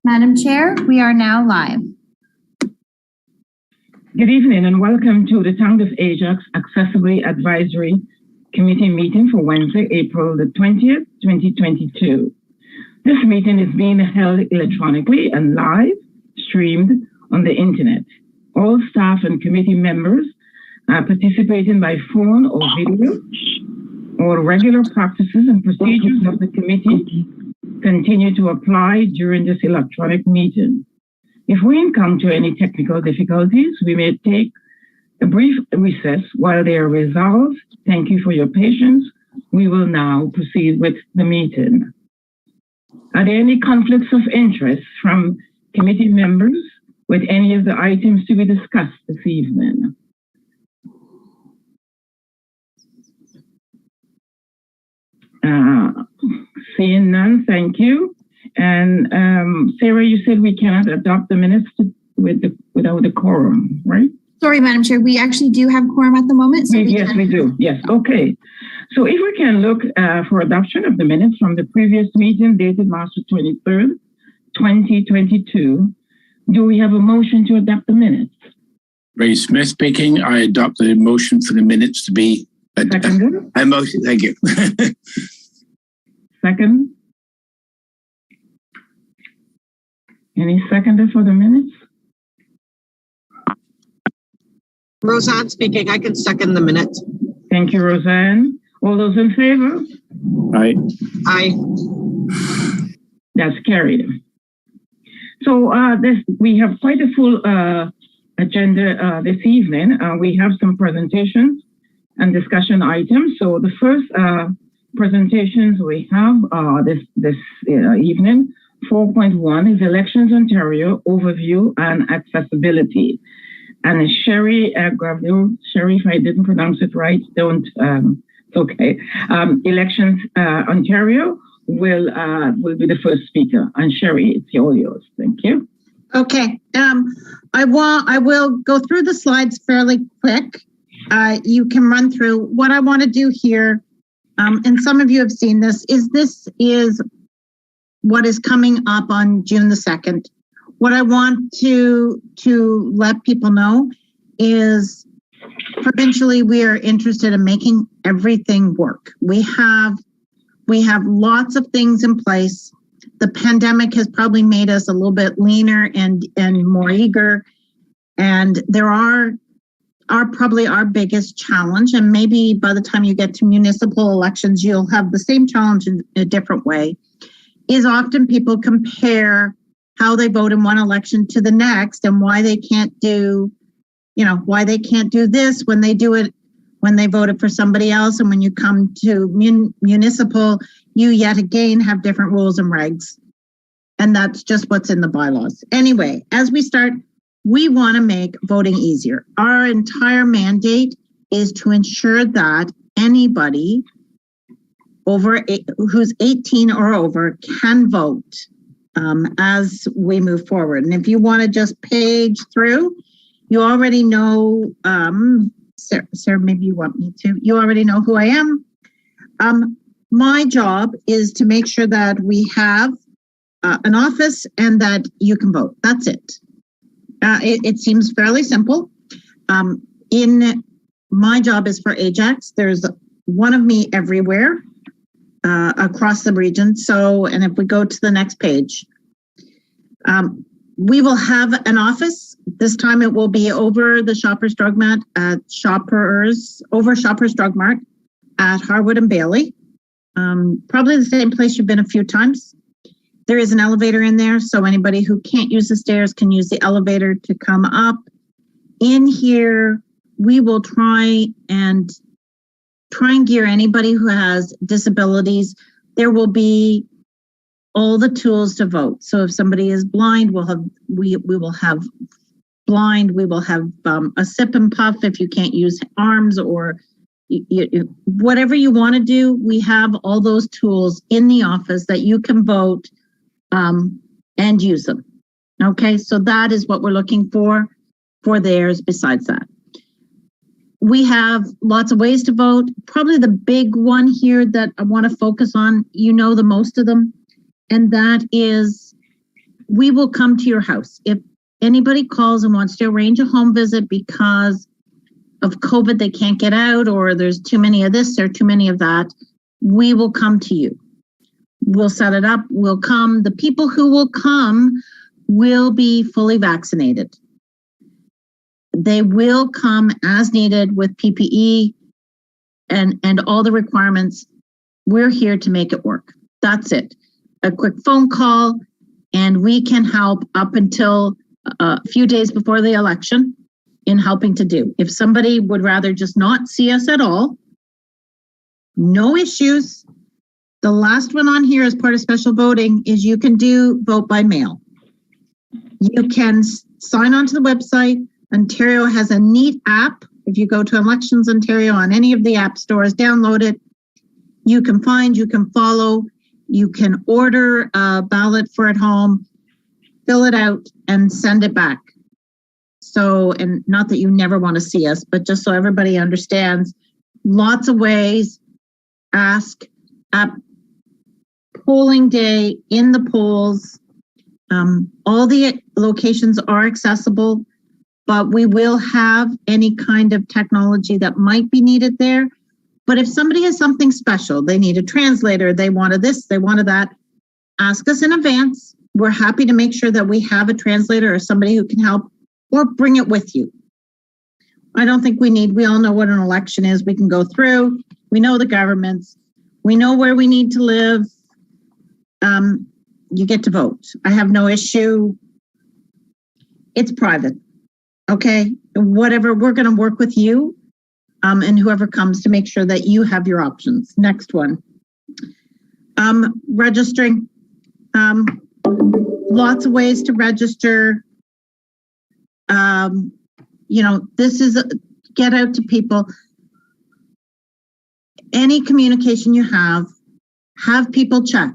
Madam Chair, we are now live. Good evening and welcome to the Town of Ajax Accessibility Advisory Committee meeting for Wednesday, April the 20th, 2022. This meeting is being held electronically and live streamed on the internet. All staff and committee members are participating by phone or video. All regular practices and procedures of the committee continue to apply during this electronic meeting. If we encounter any technical difficulties, we may take a brief recess while they are resolved. Thank you for your patience. We will now proceed with the meeting. Are there any conflicts of interest from committee members with any of the items to be discussed this evening? Seeing none, thank you. And Sarah, you said we cannot adopt the minutes without the quorum, right? Sorry, Madam Chair, we actually do have quorum at the moment. So yes, we do. Yes, okay. So if we can look for adoption of the minutes from the previous meeting dated March 23rd, 2022, do we have a motion to adopt the minutes? Ray Smith speaking. I adopt the motion for the minutes to be seconded. A motion, thank you. Second. Any seconder for the minutes? Roseanne speaking. I can second the minutes. Thank you, Roseanne. All those in favor? Aye. Aye. That's carried. So we have quite a full agenda this evening. We have some presentations and discussion items. So the first presentations we have this evening, 4.1 is Elections Ontario Overview and Accessibility. And Sherry Graville, Sherry, if I didn't pronounce it right, don't, it's okay. Elections Ontario will be the first speaker. And Sherry, it's all yours. Thank you. Okay. I will go through the slides fairly quick. You can run through. What I want to do here, and some of you have seen this is what is coming up on June the 2nd. What I want to let people know is provincially we are interested in making everything work. We have lots of things in place. The pandemic has probably made us a little bit leaner and more eager. And there are probably our biggest challenge. And maybe by the time you get to municipal elections, you'll have the same challenge in a different way, is often people compare how they vote in one election to the next and why they can't do this when they do it when they voted for somebody else. And when you come to municipal, you yet again have different rules and regs. And that's just what's in the bylaws. Anyway, as we start, we want to make voting easier. Our entire mandate is to ensure that anybody who's 18 or over can vote as we move forward. And if you want to just page through, you already know, Sarah, maybe you want me to, you already know who I am. My job is to make sure that we have an office and that you can vote. That's it. It seems fairly simple. My job is for Ajax. There's one of me everywhere across the region. So, and if we go to the next page, we will have an office. This time it will be over the Shoppers Drug Mart at Shoppers Drug Mart at Harwood and Bailey. Probably the same place you've been a few times. There is an elevator in there, so anybody who can't use the stairs can use the elevator to come up. In here, we will try and gear anybody who has disabilities. There will be all the tools to vote. So if somebody is blind, we will have blind. We will have a sip and puff if you can't use arms or whatever you want to do. We have all those tools in the office that you can vote and use them. Okay, so that is what we're looking for theirs. Besides that, we have lots of ways to vote. Probably the big one here that I want to focus on, the most of them, and that is we will come to your house. If anybody calls and wants to arrange a home visit because of COVID, they can't get out, or there's too many of this or too many of that, we will come to you. We'll set it up. We'll come. The people who will come will be fully vaccinated. They will come as needed with PPE and all the requirements. We're here to make it work. That's it. A quick phone call, and we can help up until a few days before the election in helping to do. If somebody would rather just not see us at all, no issues. The last one on here as part of special voting is you can do vote by mail. You can sign onto the website. Ontario has a neat app. If you go to Elections Ontario on any of the app stores, download it. You can find, you can follow, you can order a ballot for at home, fill it out, and send it back. So, and not that you never want to see us, but just so everybody understands, lots of ways. Ask at polling day in the polls. All the locations are accessible, but we will have any kind of technology that might be needed there. But if somebody has something special, they need a translator, they wanted this, they wanted that, ask us in advance. We're happy to make sure that we have a translator or somebody who can help, or bring it with you. I don't think we all know what an election is. We can go through, we know the governments, we know where we need to live. You get to vote. I have no issue. It's private. Okay, whatever, we're going to work with you and whoever comes to make sure that you have your options. Next one. Registering. Lots of ways to register. This is get out to people. Any communication you have people check.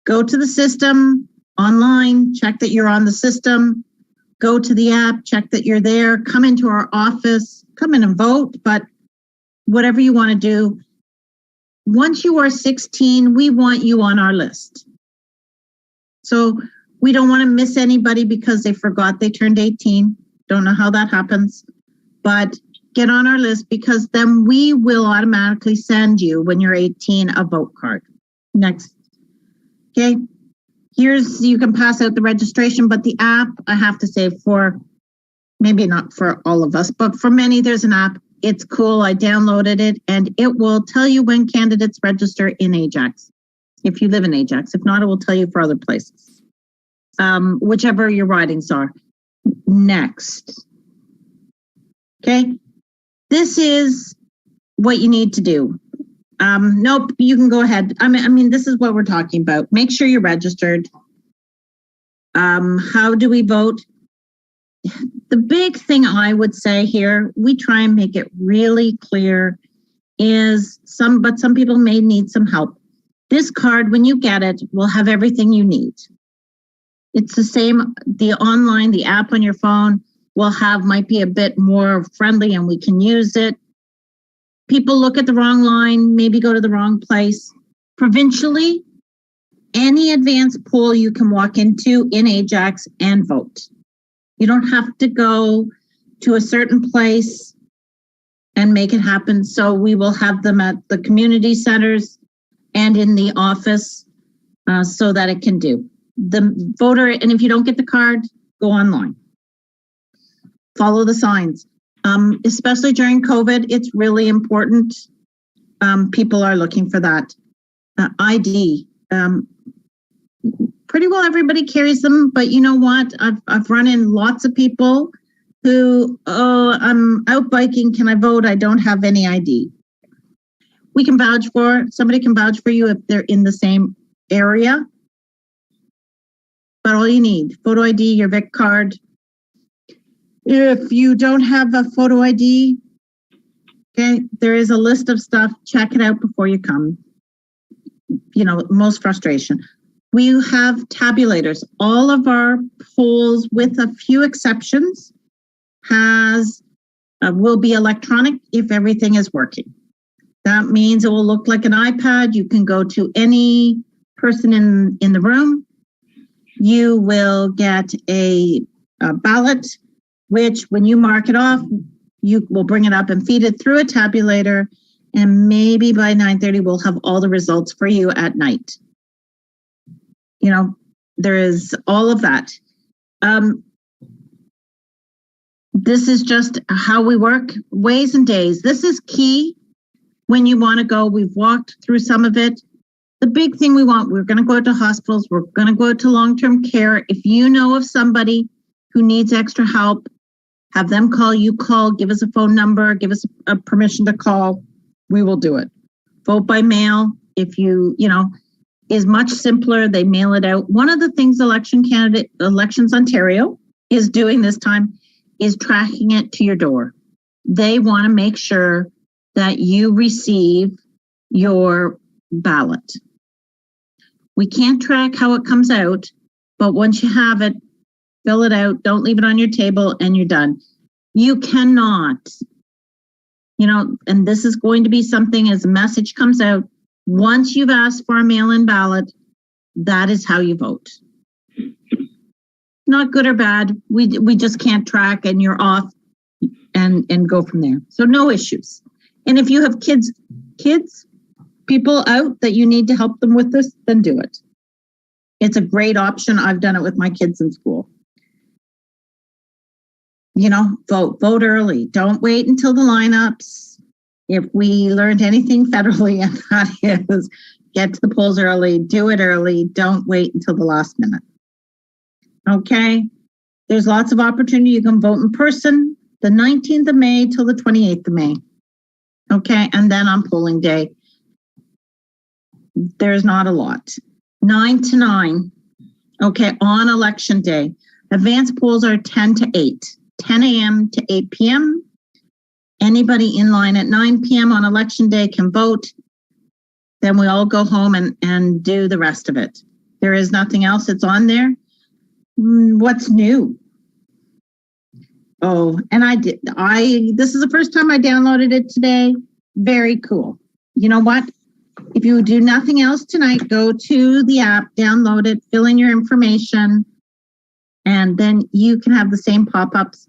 Go to the system online, check that you're on the system. Go to the app, check that you're there, come into our office, come in and vote, but whatever you want to do. Once you are 16, we want you on our list. So we don't want to miss anybody because they forgot they turned 18. Don't know how that happens, but get on our list because then we will automatically send you, when you're 18, a vote card. Next. Okay. You can pass out the registration, but the app, I have to say, for maybe not for all of us, but for many, there's an app. It's cool. I downloaded it and it will tell you when candidates register in Ajax. If you live in Ajax, if not, it will tell you for other places. Whichever your ridings are. Next. Okay. This is what you need to do. Nope, you can go ahead. I mean, this is what we're talking about. Make sure you're registered. How do we vote? The big thing I would say here, we try and make it really clear, is some people may need some help. This card, when you get it, will have everything you need. It's the same, the online, the app on your phone might be a bit more friendly and we can use it. People look at the wrong line, maybe go to the wrong place. Provincially, any advanced poll you can walk into in Ajax and vote. You don't have to go to a certain place and make it happen. So we will have them at the community centers and in the office so that it can do. The voter, and if you don't get the card, go online. Follow the signs. Especially during COVID, it's really important. People are looking for that. ID. Pretty well everybody carries them, but you know what? I've run in lots of people who, I'm out biking, can I vote? I don't have any ID. Somebody can vouch for you if they're in the same area. But all you need, photo ID, your Vic card. If you don't have a photo ID, okay, there is a list of stuff. Check it out before you come. Most frustration. We have tabulators. All of our polls, with a few exceptions, will be electronic if everything is working. That means it will look like an iPad. You can go to any person in the room. you will get a ballot, which when you mark it off, you will bring it up and feed it through a tabulator. And maybe by 9:30, we'll have all the results for you at night. You know, there is all of that. This is just how we work, ways and days. This is key when you want to go. We've walked through some of it. The big thing we're going to go to hospitals. We're going to go to long-term care. If you know of somebody who needs extra help, have them call, you call, give us a phone number, give us a permission to call. We will do it. Vote by mail. If you know, is much simpler. They mail it out. One of the things Elections Ontario is doing this time is tracking it to your door. They want to make sure that you receive your ballot. We can't track how it comes out, but once you have it, fill it out, don't leave it on your table, and you're done. You cannot, you know, and this is going to be something as a message comes out, once you've asked for a mail-in ballot, that is how you vote. Not good or bad. We just can't track, and you're off and go from there. So no issues. And if you have kids, people out that you need to help them with this, then do it. It's a great option. I've done it with my kids in school. You know, vote early. Don't wait until the lineups. If we learned anything federally, and that is get to the polls early, do it early. Don't wait until the last minute. Okay. There's lots of opportunity. You can vote in person the 19th of May till the 28th of May. Okay. And then on polling day, there's not a lot. 9 to 9. Okay. On election day, advance polls are 10 to 8, 10 a.m. to 8 p.m. Anybody in line at 9 p.m. on election day can vote. Then we all go home and do the rest of it. There is nothing else that's on there. What's new? Oh, and this is the first time I downloaded it today. Very cool. You know what? If you do nothing else tonight, go to the app, download it, fill in your information, and then you can have the same pop-ups.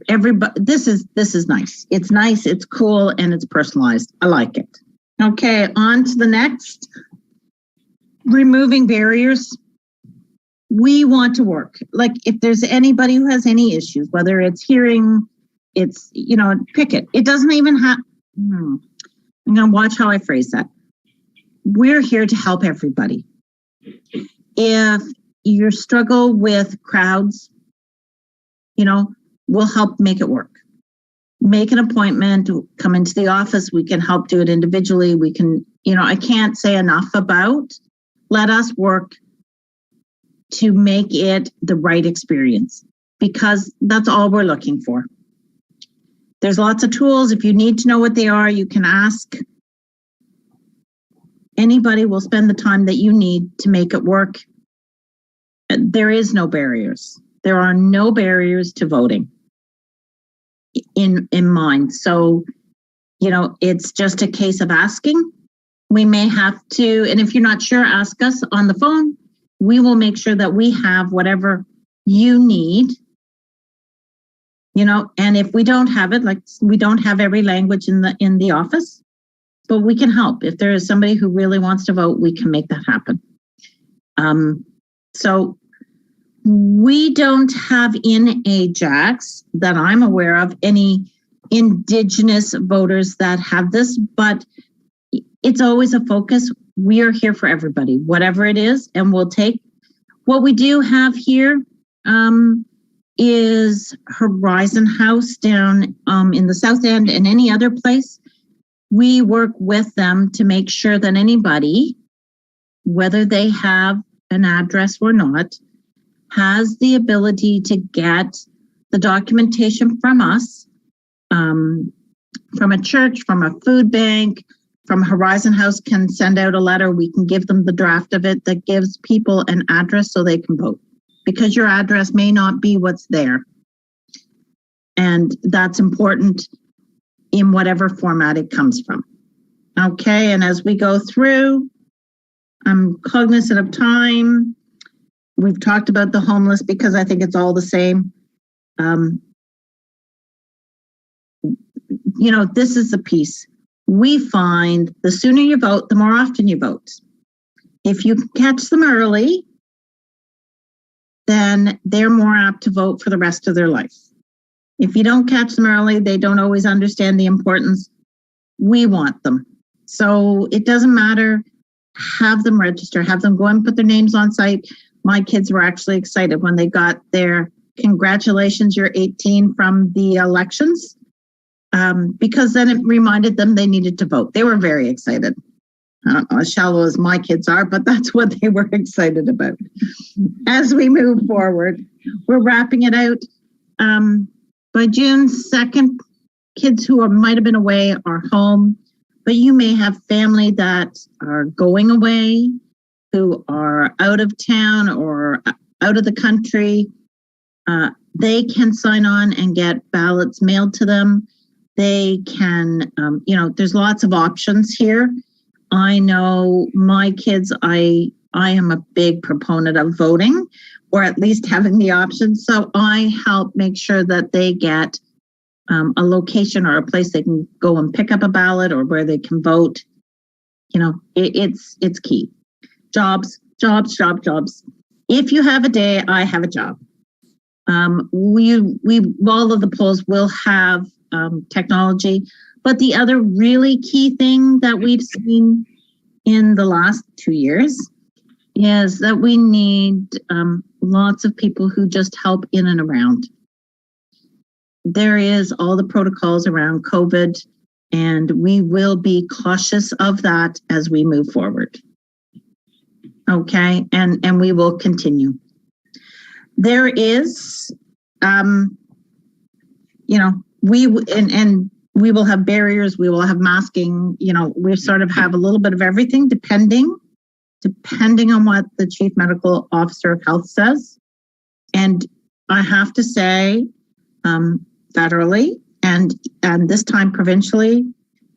Everybody, this is nice. It's nice, it's cool, and it's personalized. I like it. Okay, on to the next. Removing barriers. We want to work. Like if there's anybody who has any issues, whether it's hearing, it's, you know, pick it. It doesn't even have, I'm going to watch how I phrase that. We're here to help everybody. If you struggle with crowds, you know, we'll help make it work. Make an appointment, come into the office. We can help do it individually. We can, you know, I can't say enough about, let us work to make it the right experience, because that's all we're looking for. There's lots of tools. If you need to know what they are, you can ask. Anybody will spend the time that you need to make it work. There is no barriers. There are no barriers to voting in mind. So, you know, it's just a case of asking. We may have to, and if you're not sure, ask us on the phone. We will make sure that we have whatever you need, you know, and if we don't have it, like we don't have every language in the office, but we can help. If there is somebody who really wants to vote, we can make that happen. So we don't have in Ajax that I'm aware of any Indigenous voters that have this, but it's always a focus. We are here for everybody, whatever it is, and we'll take what we do have here. Is Horizon House down in the South End and any other place. We work with them to make sure that anybody, whether they have an address or not, has the ability to get the documentation from us, from a church, from a food bank, from Horizon House can send out a letter. We can give them the draft of it that gives people an address so they can vote, because your address may not be what's there. And that's important in whatever format it comes from. Okay, and as we go through, I'm cognizant of time. We've talked about the homeless because I think it's all the same. This is the piece. We find the sooner you vote, the more often you vote. If you catch them early, then they're more apt to vote for the rest of their life. If you don't catch them early, they don't always understand the importance. We want them. So it doesn't matter. Have them register, have them go and put their names on site. My kids were actually excited when they got their congratulations, you're 18 from the elections, because then it reminded them they needed to vote. They were very excited. I don't know as shallow as my kids are, but that's what they were excited about. As we move forward, we're wrapping it out. By June 2nd, kids who might have been away are home, but you may have family that are going away, who are out of town or out of the country. They can sign on and get ballots mailed to them. They can, there's lots of options here. I know my kids, I am a big proponent of voting, or at least having the option. So I help make sure that they get a location or a place they can go and pick up a ballot or where they can vote. It's key. Jobs. If you have a day, I have a job. All of the polls will have technology, but the other really key thing that we've seen in the last 2 years is that we need lots of people who just help in and around. There is all the protocols around COVID, and we will be cautious of that as we move forward. Okay, and we will continue. There is, we will have barriers, we will have masking, we sort of have a little bit of everything depending on what the Chief Medical Officer of Health says. And I have to say, federally and this time provincially,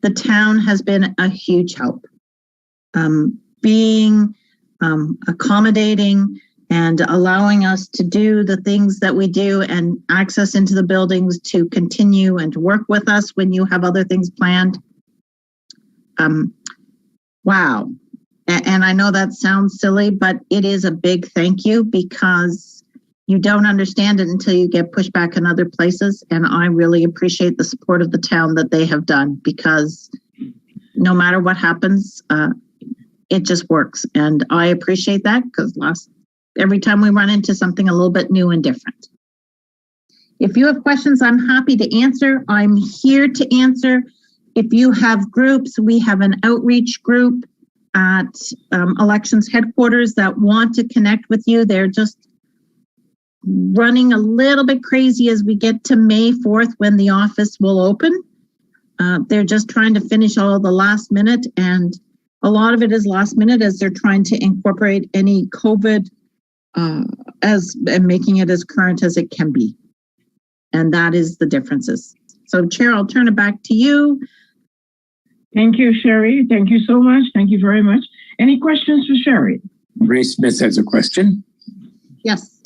the town has been a huge help. Being accommodating and allowing us to do the things that we do and access into the buildings to continue and to work with us when you have other things planned. Wow. And I know that sounds silly, but it is a big thank you, because you don't understand it until you get pushed back in other places. And I really appreciate the support of the town that they have done, because no matter what happens, it just works. And I appreciate that, because every time we run into something a little bit new and different. If you have questions, I'm happy to answer. I'm here to answer. If you have groups, we have an outreach group at elections headquarters that want to connect with you. They're just running a little bit crazy as we get to May 4th when the office will open. They're just trying to finish all the last minute, and a lot of it is last minute as they're trying to incorporate any COVID and making it as current as it can be. And that is the differences. So Chair, I'll turn it back to you. Thank you, Sherry. Thank you so much. Thank you very much. Any questions for Sherry? Ray Smith has a question. Yes.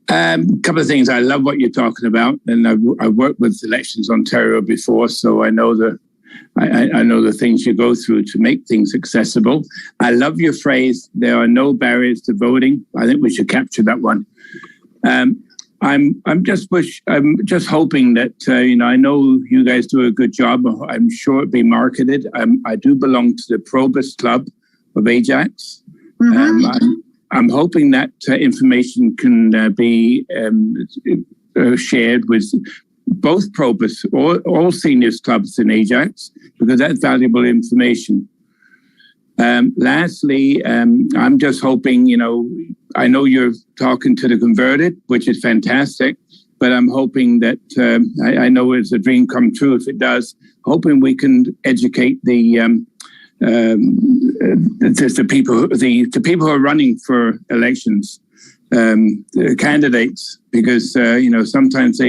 Couple of things. I love what you're talking about, and I've worked with Elections Ontario before, so I know I know the things you go through to make things accessible. I love your phrase, there are no barriers to voting. I think we should capture that one. I'm just hoping that, I know you guys do a good job. I'm sure it'll be marketed. I do belong to the Probus Club of Ajax. Mm-hmm. I'm hoping that information can be shared with both Probus or all seniors clubs in Ajax, because that's valuable information. Lastly, I'm just hoping, I know you're talking to the converted, which is fantastic, but I'm hoping that, I know it's a dream come true if it does, hoping we can educate the people who are running for elections, the candidates, because, sometimes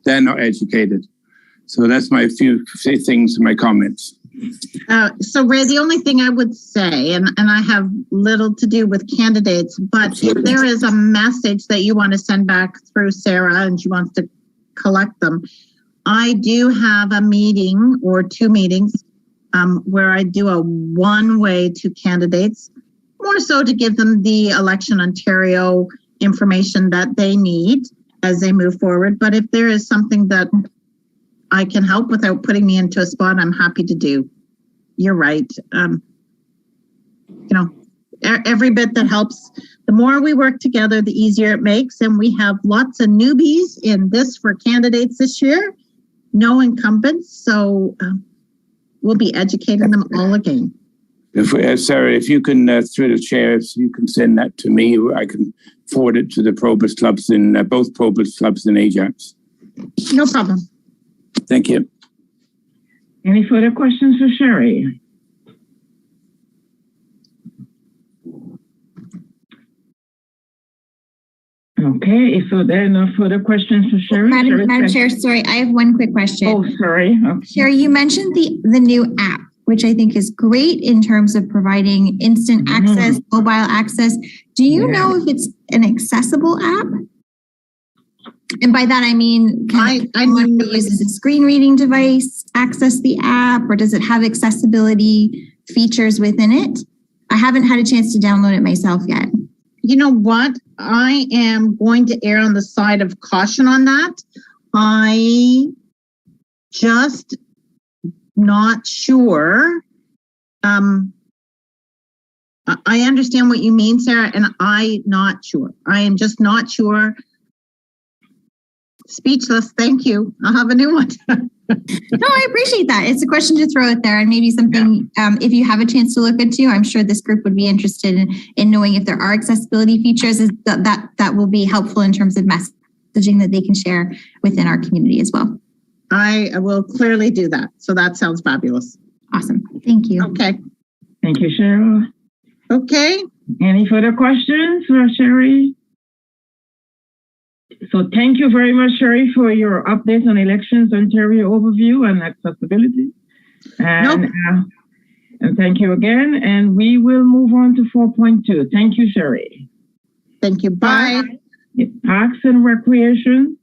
they're not educated. So that's my few things, my comments. So Ray, the only thing I would say, and I have little to do with candidates, but if there is a message that you want to send back through Sarah and she wants to collect them, I do have a meeting or two meetings where I do a one-way to candidates, more so to give them the Election Ontario information that they need as they move forward. But if there is something that I can help without putting me into a spot, I'm happy to do. You're right. Every bit that helps, the more we work together, the easier it makes. And we have lots of newbies in this for candidates this year, no incumbents. So we'll be educating them all again. Sarah, if you can, through the chair, if you can send that to me, I can forward it to the Probus clubs in both Probus clubs in Ajax. No problem. Thank you. Any further questions for Sherry? Okay, so there are no further questions for Sherry. Madam Chair, sorry, I have one quick question. Oh, sorry. Okay. Sherry, you mentioned the new app, which I think is great in terms of providing instant access, mobile access. Do you know if it's an accessible app? And by that, I mean, can anyone who uses a screen reading device access the app, or does it have accessibility features within it? I haven't had a chance to download it myself yet. You know what? I am going to err on the side of caution on that. I just not sure. I understand what you mean, Sarah, and I'm not sure. I am just not sure. Speechless. Thank you. I'll have a new one. No, I appreciate that. It's a question to throw out there, and maybe something, if you have a chance to look into, I'm sure this group would be interested in knowing if there are accessibility features that will be helpful in terms of messaging that they can share within our community as well. I will clearly do that. So that sounds fabulous. Awesome. Thank you. Okay. Thank you, Cheryl. Okay. Any further questions for Sherry? So thank you very much, Sherry, for your updates on Elections Ontario overview and accessibility. And, and thank you again. And we will move on to 4.2. Thank you, Sherry. Thank you. Bye. Parks and Recreation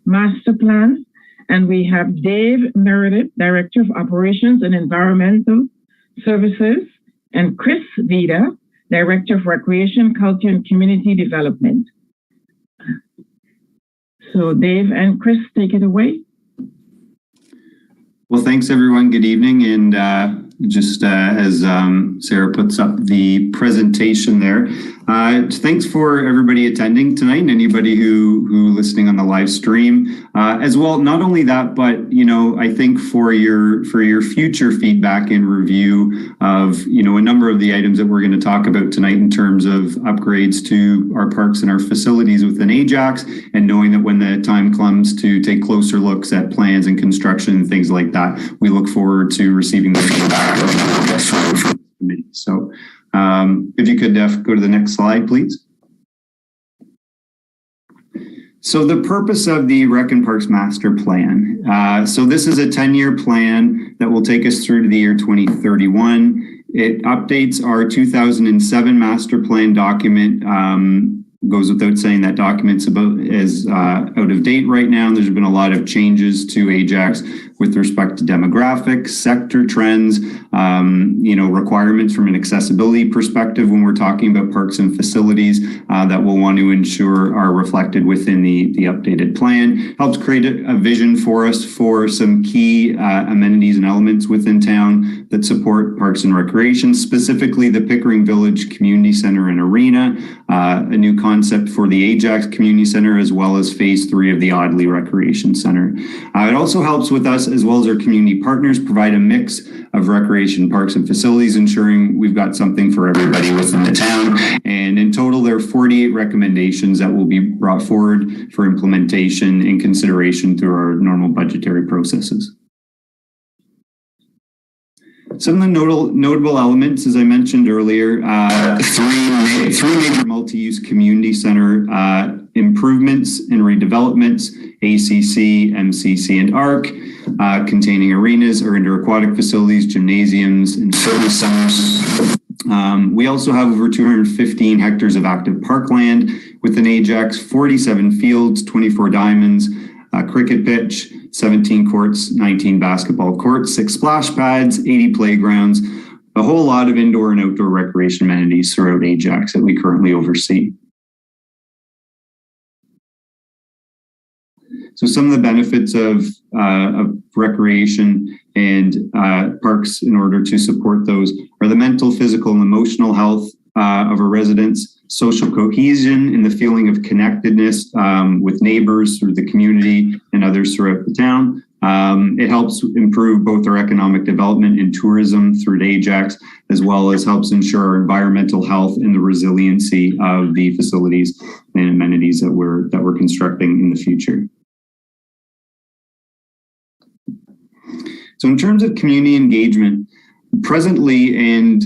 Master Plan. And we have Dave Meredith, Director of Operations and Environmental Services, and Chris Vida, Director of Recreation, Culture and Community Development. So Dave and Chris, take it away. Well, thanks everyone. Good evening. And just as Sarah puts up the presentation there, thanks for everybody attending tonight and anybody who listening on the live stream as well. Not only that, but I think for your future feedback and review of a number of the items that we're going to talk about tonight in terms of upgrades to our parks and our facilities within Ajax, and knowing that when the time comes to take closer looks at plans and construction and things like that, we look forward to receiving the feedback from the committee. So if you could go to the next slide, please. So the purpose of the Rec and Parks Master Plan. So this is a 10-year plan that will take us through to the year 2031. It updates our 2007 Master Plan document. Goes without saying that document's out of date right now. And there's been a lot of changes to Ajax with respect to demographics, sector trends, requirements from an accessibility perspective when we're talking about parks and facilities that we'll want to ensure are reflected within the updated plan. Helps create a vision for us for some key amenities and elements within town that support parks and recreation, specifically the Pickering Village Community Center and Arena, a new concept for the Ajax Community Center, as well as phase 3 of the Audley Recreation Center. It also helps with us, as well as our community partners, provide a mix of recreation parks and facilities, ensuring we've got something for everybody within the town. And in total, there are 48 recommendations that will be brought forward for implementation and consideration through our normal budgetary processes. Some of the notable elements, as I mentioned earlier, three major multi-use community center improvements and redevelopments ACC, MCC, and ARC, containing arenas or indoor aquatic facilities, gymnasiums, and fitness centers. We also have over 215 hectares of active parkland within Ajax, 47 fields, 24 diamonds, a cricket pitch, 17 courts, 19 basketball courts, 6 splash pads, 80 playgrounds, a whole lot of indoor and outdoor recreation amenities throughout Ajax that we currently oversee. So some of the benefits of recreation and parks in order to support those are the mental, physical, and emotional health of our residents, social cohesion and the feeling of connectedness with neighbors through the community and others throughout the town. It helps improve both our economic development and tourism through Ajax, as well as helps ensure our environmental health and the resiliency of the facilities and amenities that we're constructing in the future. So in terms of community engagement, presently and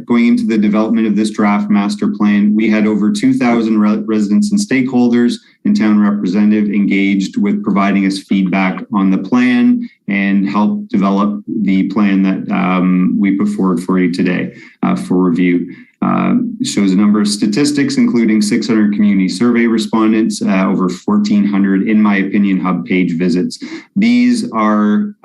going into the development of this draft master plan, we had over 2,000 residents and stakeholders and town representative engaged with providing us feedback on the plan and help develop the plan that we put forward for you today for review. It shows a number of statistics, including 600 community survey respondents, over 1,400 In My Opinion Hub page visits. These are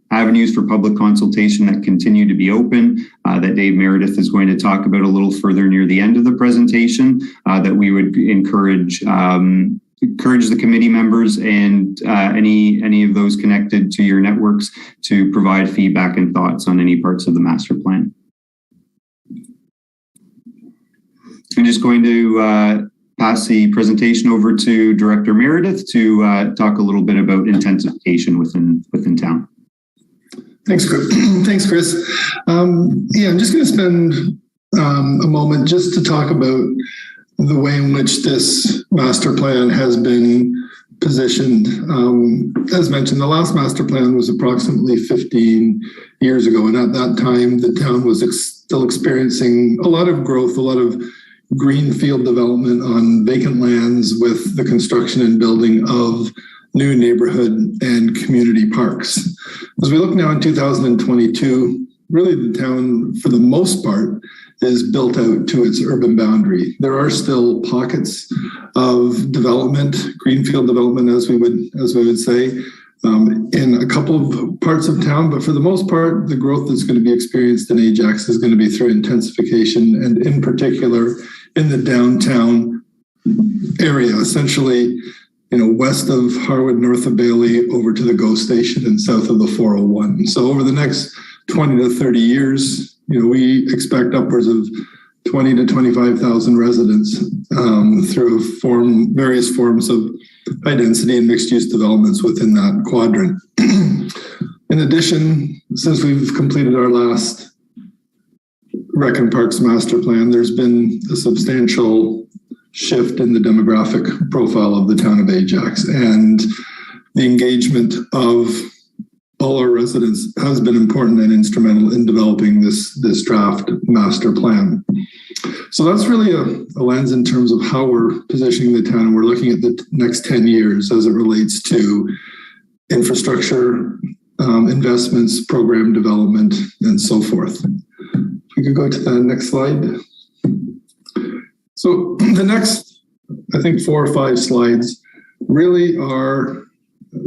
avenues for public consultation that continue to be open, that Dave Meredith is going to talk about a little further near the end of the presentation, that we would encourage the committee members and any of those connected to your networks to provide feedback and thoughts on any parts of the master plan. I'm just going to pass the presentation over to Director Meredith to talk a little bit about intensification within town. Thanks, Chris. Thanks, Chris. I'm just going to spend a moment just to talk about the way in which this master plan has been positioned. As mentioned, the last master plan was approximately 15 years ago, and at that time, the town was still experiencing a lot of growth, a lot of greenfield development on vacant lands with the construction and building of new neighborhood and community parks. As we look now in 2022, really the town, for the most part, is built out to its urban boundary. There are still pockets of development, greenfield development, as we would say, in a couple of parts of town, but for the most part, the growth that's going to be experienced in Ajax is going to be through intensification, and in particular in the downtown area, essentially, west of Harwood, north of Bailey, over to the GO station and south of the 401. So over the next 20 to 30 years, we expect upwards of 20 to 25,000 residents through various forms of high density and mixed use developments within that quadrant. In addition, since we've completed our last Rec and Parks master plan, there's been a substantial shift in the demographic profile of the town of Ajax, and the engagement of all our residents has been important and instrumental in developing this draft master plan. So that's really a lens in terms of how we're positioning the town. We're looking at the next 10 years as it relates to infrastructure, investments, program development, and so forth. If we could go to the next slide. So the next, I think, 4 or 5 slides really are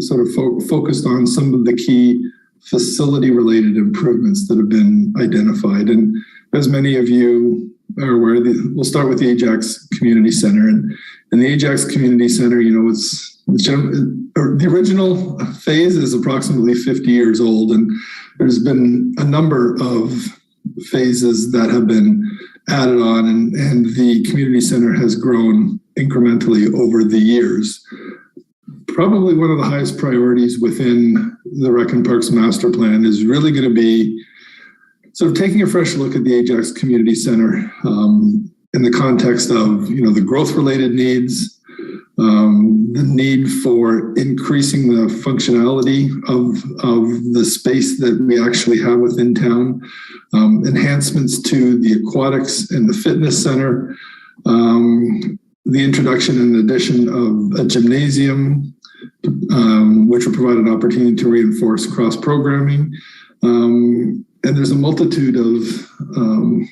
sort of focused on some of the key facility-related improvements that have been identified. And as many of you are aware, we'll start with the Ajax Community Center. And the Ajax Community Center, the original phase is approximately 50 years old, and there's been a number of phases that have been added on, and the community center has grown incrementally over the years. Probably one of the highest priorities within the Rec and Parks master plan is really going to be sort of taking a fresh look at the Ajax Community Center in the context of the growth related needs, the need for increasing the functionality of the space that we actually have within town, enhancements to the Aquatics and the fitness center, the introduction and addition of a gymnasium, which will provide an opportunity to reinforce cross-programming. And there's a multitude of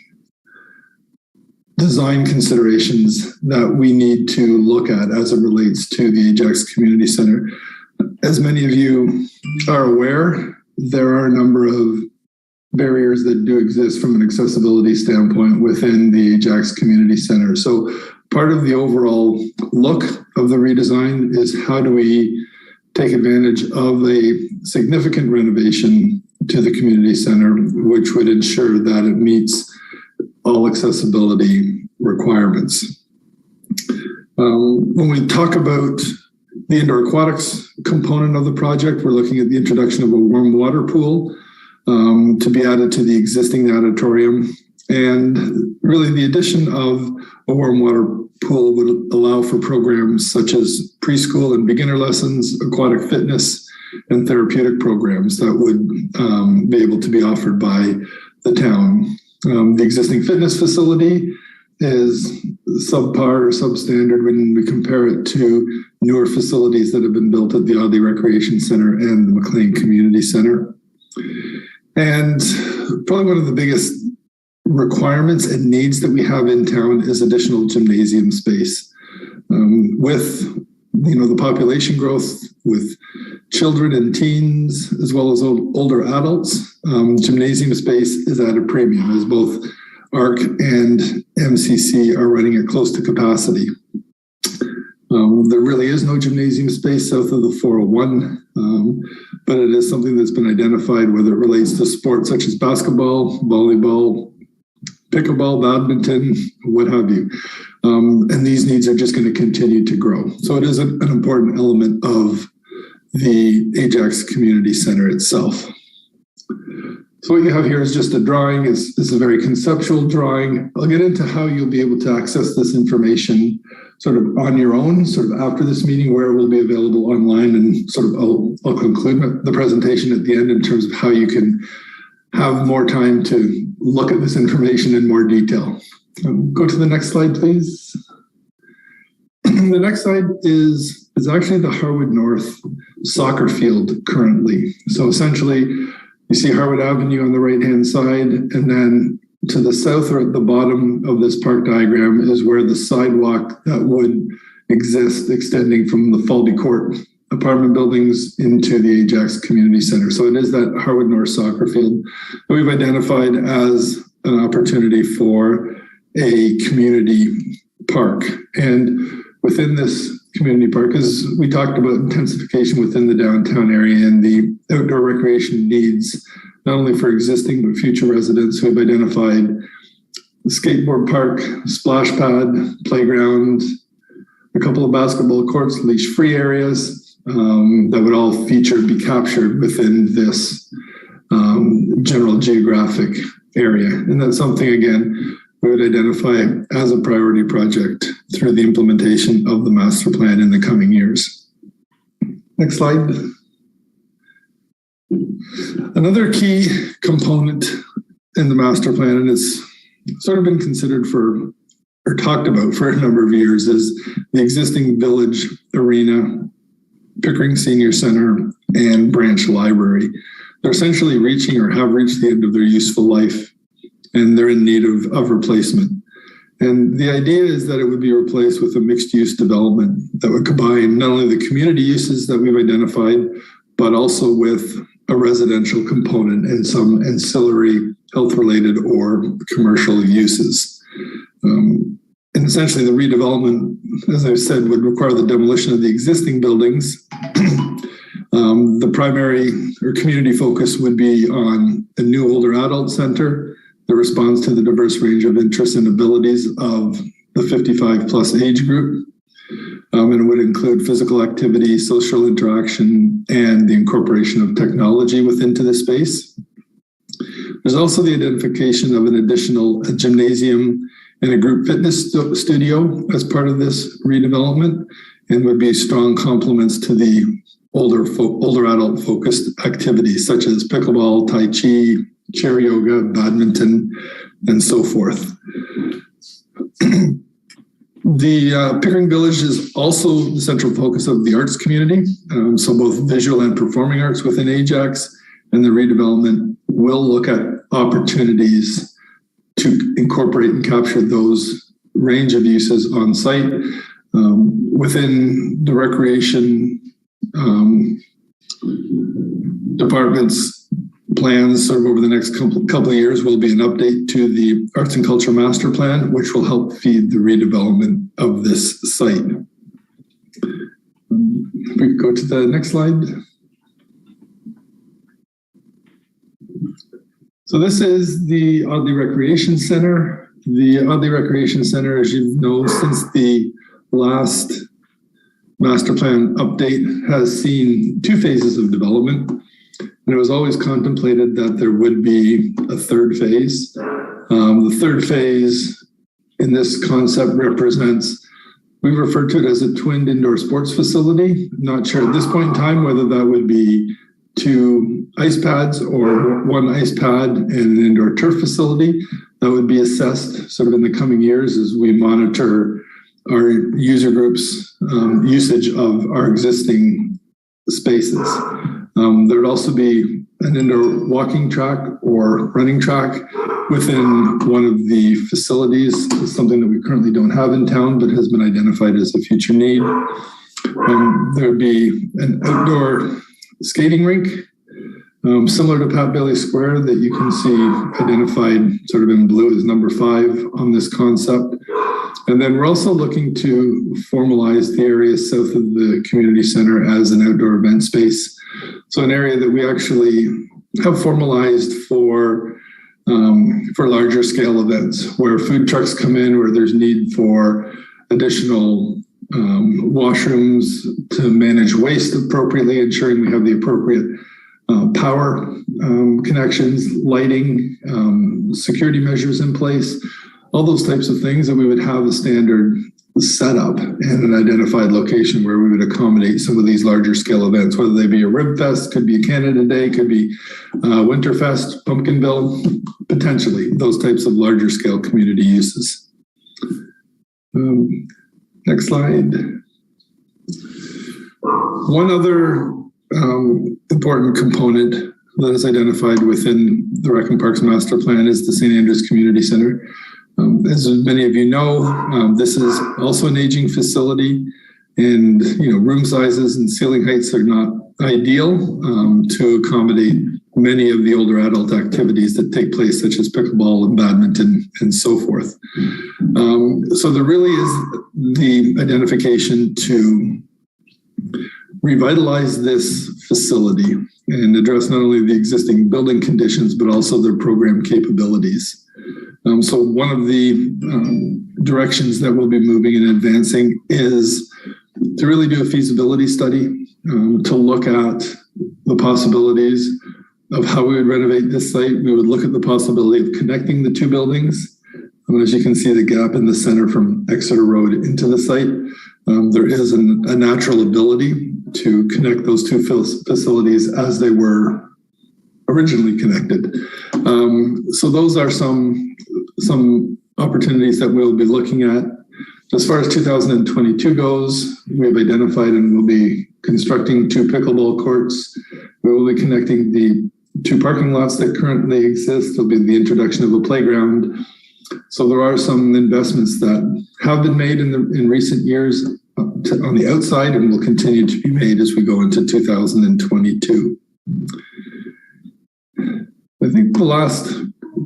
design considerations that we need to look at as it relates to the Ajax Community Center. As many of you are aware, there are a number of barriers that do exist from an accessibility standpoint within the Ajax Community Center. So part of the overall look of the redesign is how do we take advantage of a significant renovation to the community center, which would ensure that it meets all accessibility requirements. When we talk about the indoor aquatics component of the project, we're looking at the introduction of a warm water pool to be added to the existing auditorium. And really the addition of a warm water pool would allow for programs such as preschool and beginner lessons, aquatic fitness, and therapeutic programs that would be able to be offered by the town. The existing fitness facility is subpar or substandard when we compare it to newer facilities that have been built at the Audley Recreation Center and the McLean Community Center. And probably one of the biggest requirements and needs that we have in town is additional gymnasium space. With the population growth, with children and teens, as well as older adults, gymnasium space is at a premium, as both ARC and MCC are running at close to capacity. There really is no gymnasium space south of the 401, but it is something that's been identified, whether it relates to sports such as basketball, volleyball, pickleball, badminton, what have you. And these needs are just going to continue to grow. So it is an important element of the Ajax Community Center itself. So what you have here is just a drawing. It's a very conceptual drawing. I'll get into how you'll be able to access this information sort of on your own, sort of after this meeting, where it will be available online, and sort of I'll conclude the presentation at the end in terms of how you can have more time to look at this information in more detail. Go to the next slide, please. The next slide is actually the Harwood North soccer field currently. So essentially, you see Harwood Avenue on the right-hand side, and then to the south or at the bottom of this park diagram is where the sidewalk that would exist extending from the Faldy Court apartment buildings into the Ajax Community Center. So it is that Harwood North soccer field that we've identified as an opportunity for a community park. And within this community park, as we talked about intensification within the downtown area and the outdoor recreation needs, not only for existing but future residents, who have identified the skateboard park, splash pad, playground, a couple of basketball courts, leash-free areas that would all be captured within this general geographic area. And that's something, again, we would identify as a priority project through the implementation of the master plan in the coming years. Next slide. Another key component in the master plan, and it's sort of been considered or talked about for a number of years, is the existing village arena, Pickering Senior Center, and branch library. They're essentially reaching or have reached the end of their useful life, and they're in need of replacement. And the idea is that it would be replaced with a mixed-use development that would combine not only the community uses that we've identified, but also with a residential component and some ancillary health-related or commercial uses. And essentially the redevelopment, as I've said, would require the demolition of the existing buildings. The primary or community focus would be on a new older adult center that responds to the diverse range of interests and abilities of the 55 plus age group. And it would include physical activity, social interaction, and the incorporation of technology into the space. There's also the identification of an additional gymnasium and a group fitness studio as part of this redevelopment, and would be strong complements to the older adult focused activities such as pickleball, tai chi, chair yoga, badminton, and so forth. The Pickering Village is also the central focus of the arts community. So both visual and performing arts within Ajax, and the redevelopment will look at opportunities to incorporate and capture those range of uses on site. Within the recreation department's plans sort of over the next couple of years will be an update to the Arts and Culture Master Plan, which will help feed the redevelopment of this site. We can go to the next slide. So this is the Audley Recreation Center. The Audley Recreation Center, as you know, since the last master plan update, has seen 2 phases of development. And it was always contemplated that there would be a 3rd phase. The 3rd phase in this concept represents, we refer to it as a twinned indoor sports facility. I'm not sure at this point in time whether that would be 2 ice pads or 1 ice pad and an indoor turf facility. That would be assessed sort of in the coming years as we monitor our user groups' usage of our existing spaces. There would also be an indoor walking track or running track within one of the facilities. It's something that we currently don't have in town, but has been identified as a future need. There would be an outdoor skating rink, similar to Pat Bailey Square, that you can see identified sort of in blue as number 5 on this concept. And then we're also looking to formalize the area south of the community center as an outdoor event space. So an area that we actually have formalized for larger scale events, where food trucks come in, where there's need for additional washrooms to manage waste appropriately, ensuring we have the appropriate power connections, lighting, security measures in place, all those types of things, that we would have a standard setup and an identified location where we would accommodate some of these larger scale events, whether they be a Rib Fest, could be a Canada Day, could be Winterfest, Pumpkinville, potentially those types of larger scale community uses. Next slide. One other important component that is identified within the Rec and Parks Master Plan is the St. Andrews Community Center. As many of you know, this is also an aging facility, and room sizes and ceiling heights are not ideal to accommodate many of the older adult activities that take place, such as pickleball and badminton and so forth. So there really is the identification to revitalize this facility and address not only the existing building conditions, but also their program capabilities. So one of the directions that we'll be moving and advancing is to really do a feasibility study to look at the possibilities of how we would renovate this site. We would look at the possibility of connecting the 2 buildings. As you can see, the gap in the center from Exeter Road into the site, there is a natural ability to connect those 2 facilities as they were originally connected. So those are some opportunities that we'll be looking at. As far as 2022 goes, we have identified and will be constructing 2 pickleball courts. We will be connecting the 2 parking lots that currently exist. There'll be the introduction of a playground. So there are some investments that have been made in recent years on the outside and will continue to be made as we go into 2022. I think the last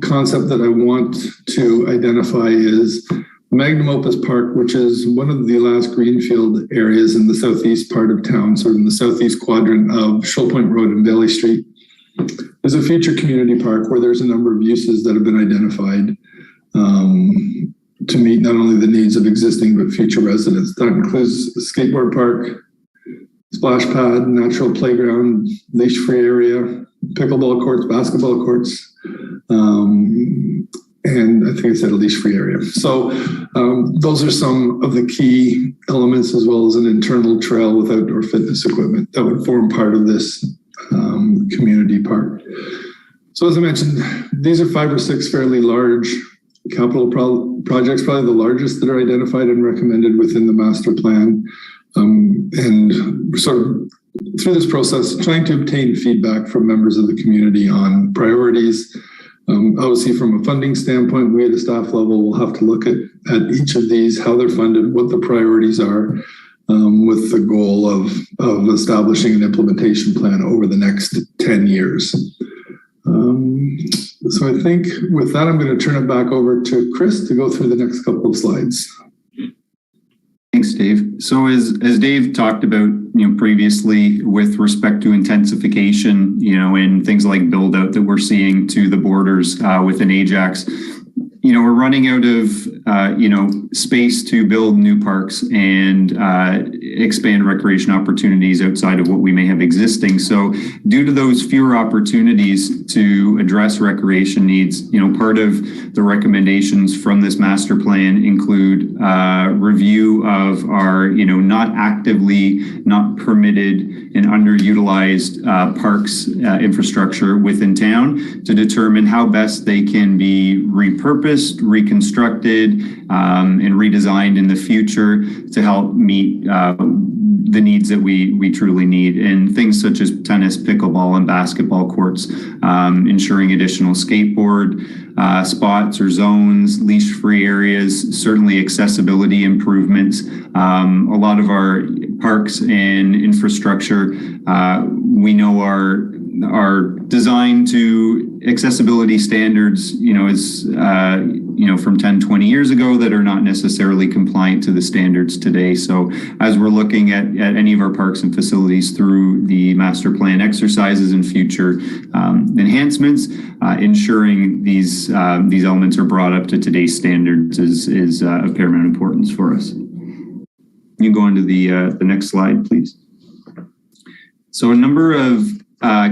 concept that I want to identify is Magnum Opus Park, which is one of the last greenfield areas in the southeast part of town, sort of in the southeast quadrant of Shoal Point Road and Bailey Street. There's a future community park where there's a number of uses that have been identified to meet not only the needs of existing but future residents. That includes a skateboard park, splash pad, natural playground, leash-free area, pickleball courts, basketball courts, and I think I said a leash-free area. So those are some of the key elements, as well as an internal trail with outdoor fitness equipment that would form part of this community park. So as I mentioned, these are 5 or 6 fairly large capital projects, probably the largest that are identified and recommended within the master plan. And sort of through this process, trying to obtain feedback from members of the community on priorities. Obviously, from a funding standpoint, we at the staff level will have to look at each of these, how they're funded, what the priorities are, with the goal of establishing an implementation plan over the next 10 years. So I think with that, I'm going to turn it back over to Chris to go through the next couple of slides. Thanks, Dave. So as Dave talked about, previously with respect to intensification, and things like build out that we're seeing to the borders within Ajax, we're running out of, space to build new parks and expand recreation opportunities outside of what we may have existing. So due to those fewer opportunities to address recreation needs, part of the recommendations from this master plan include review of our, not permitted and underutilized parks infrastructure within town to determine how best they can be repurposed, reconstructed, and redesigned in the future to help meet the needs that we truly need. And things such as tennis, pickleball, and basketball courts, ensuring additional skateboard spots or zones, leash-free areas, certainly accessibility improvements. A lot of our parks and infrastructure, we know are designed to accessibility standards, from 10, 20 years ago that are not necessarily compliant to the standards today. So as we're looking at any of our parks and facilities through the master plan exercises and future enhancements, ensuring these elements are brought up to today's standards is of paramount importance for us. You go on to the next slide, please. So a number of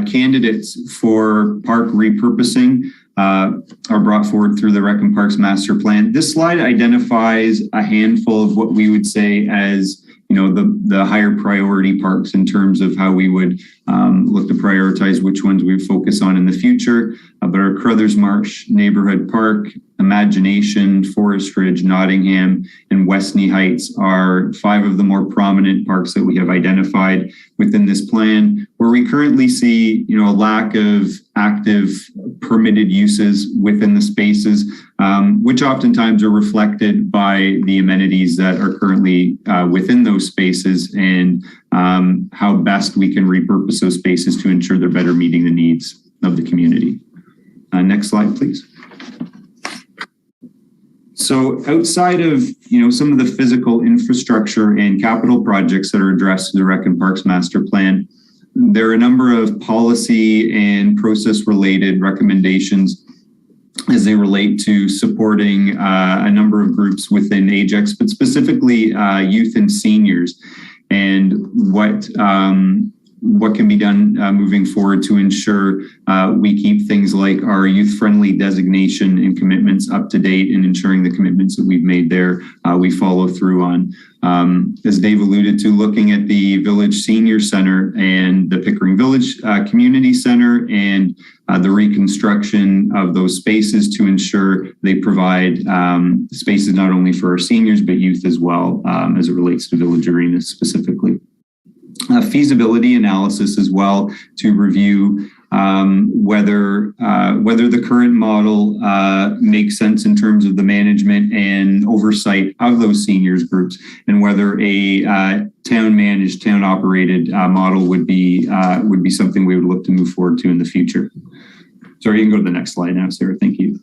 candidates for park repurposing are brought forward through the Rec and Parks Master Plan. This slide identifies a handful of what we would say as, the higher priority parks in terms of how we would look to prioritize which ones we would focus on in the future. But our Crothers Marsh Neighborhood Park, Imagination, Forest Ridge, Nottingham, and Westney Heights are 5 of the more prominent parks that we have identified within this plan, where we currently see, a lack of active permitted uses within the spaces, which oftentimes are reflected by the amenities that are currently within those spaces and how best we can repurpose those spaces to ensure they're better meeting the needs of the community. Next slide, please. So outside of, some of the physical infrastructure and capital projects that are addressed in the Rec and Parks Master Plan, there are a number of policy and process related recommendations as they relate to supporting a number of groups within Ajax, but specifically youth and seniors, and what can be done moving forward to ensure we keep things like our youth-friendly designation and commitments up to date, and ensuring the commitments that we've made there we follow through on. As Dave alluded to, looking at the Village Senior Center and the Pickering Village Community Center and the reconstruction of those spaces to ensure they provide spaces not only for our seniors, but youth as well, as it relates to Village Arena specifically. Feasibility analysis as well to review whether the current model makes sense in terms of the management and oversight of those seniors groups, and whether a town managed, town operated model would be something we would look to move forward to in the future. Sorry, you can go to the next slide now, Sarah. Thank you.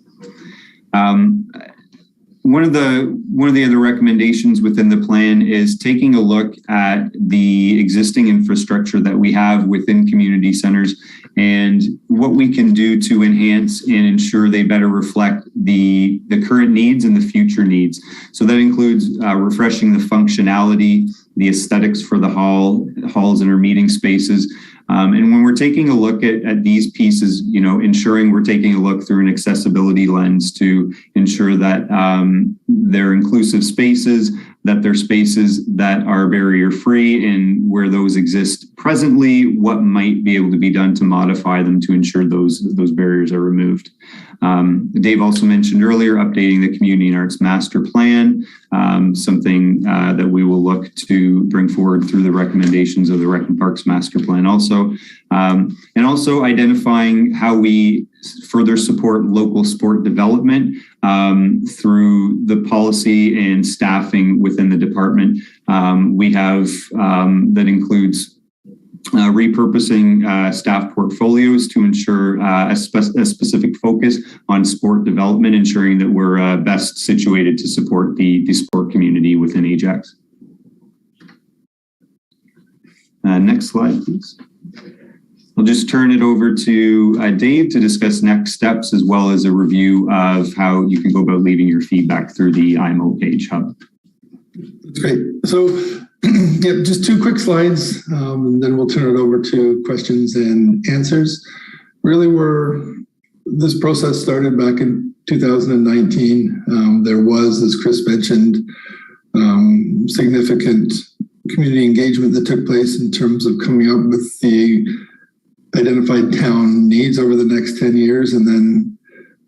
One of the other recommendations within the plan is taking a look at the existing infrastructure that we have within community centers and what we can do to enhance and ensure they better reflect the current needs and the future needs. So that includes refreshing the functionality, the aesthetics for the halls and our meeting spaces. And when we're taking a look at these pieces, ensuring we're taking a look through an accessibility lens to ensure that they're inclusive spaces, that they're spaces that are barrier free, and where those exist presently, what might be able to be done to modify them to ensure those barriers are removed. Dave also mentioned earlier updating the Community and Arts Master Plan, something that we will look to bring forward through the recommendations of the Rec and Parks Master Plan also. And also identifying how we further support local sport development through the policy and staffing within the department. We have that includes repurposing staff portfolios to ensure a specific focus on sport development, ensuring that we're best situated to support the sport community within Ajax. Next slide, please. I'll just turn it over to Dave to discuss next steps, as well as a review of how you can go about leaving your feedback through the IMO page hub. That's great. So, yeah, just 2 quick slides, and then we'll turn it over to questions and answers. Really, this process started back in 2019. There was, as Chris mentioned, significant community engagement that took place in terms of coming up with the identified town needs over the next 10 years. And then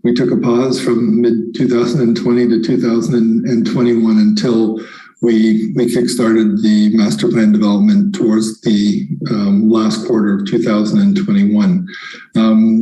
we took a pause from mid-2020 to 2021 until we kickstarted the master plan development towards the last quarter of 2021.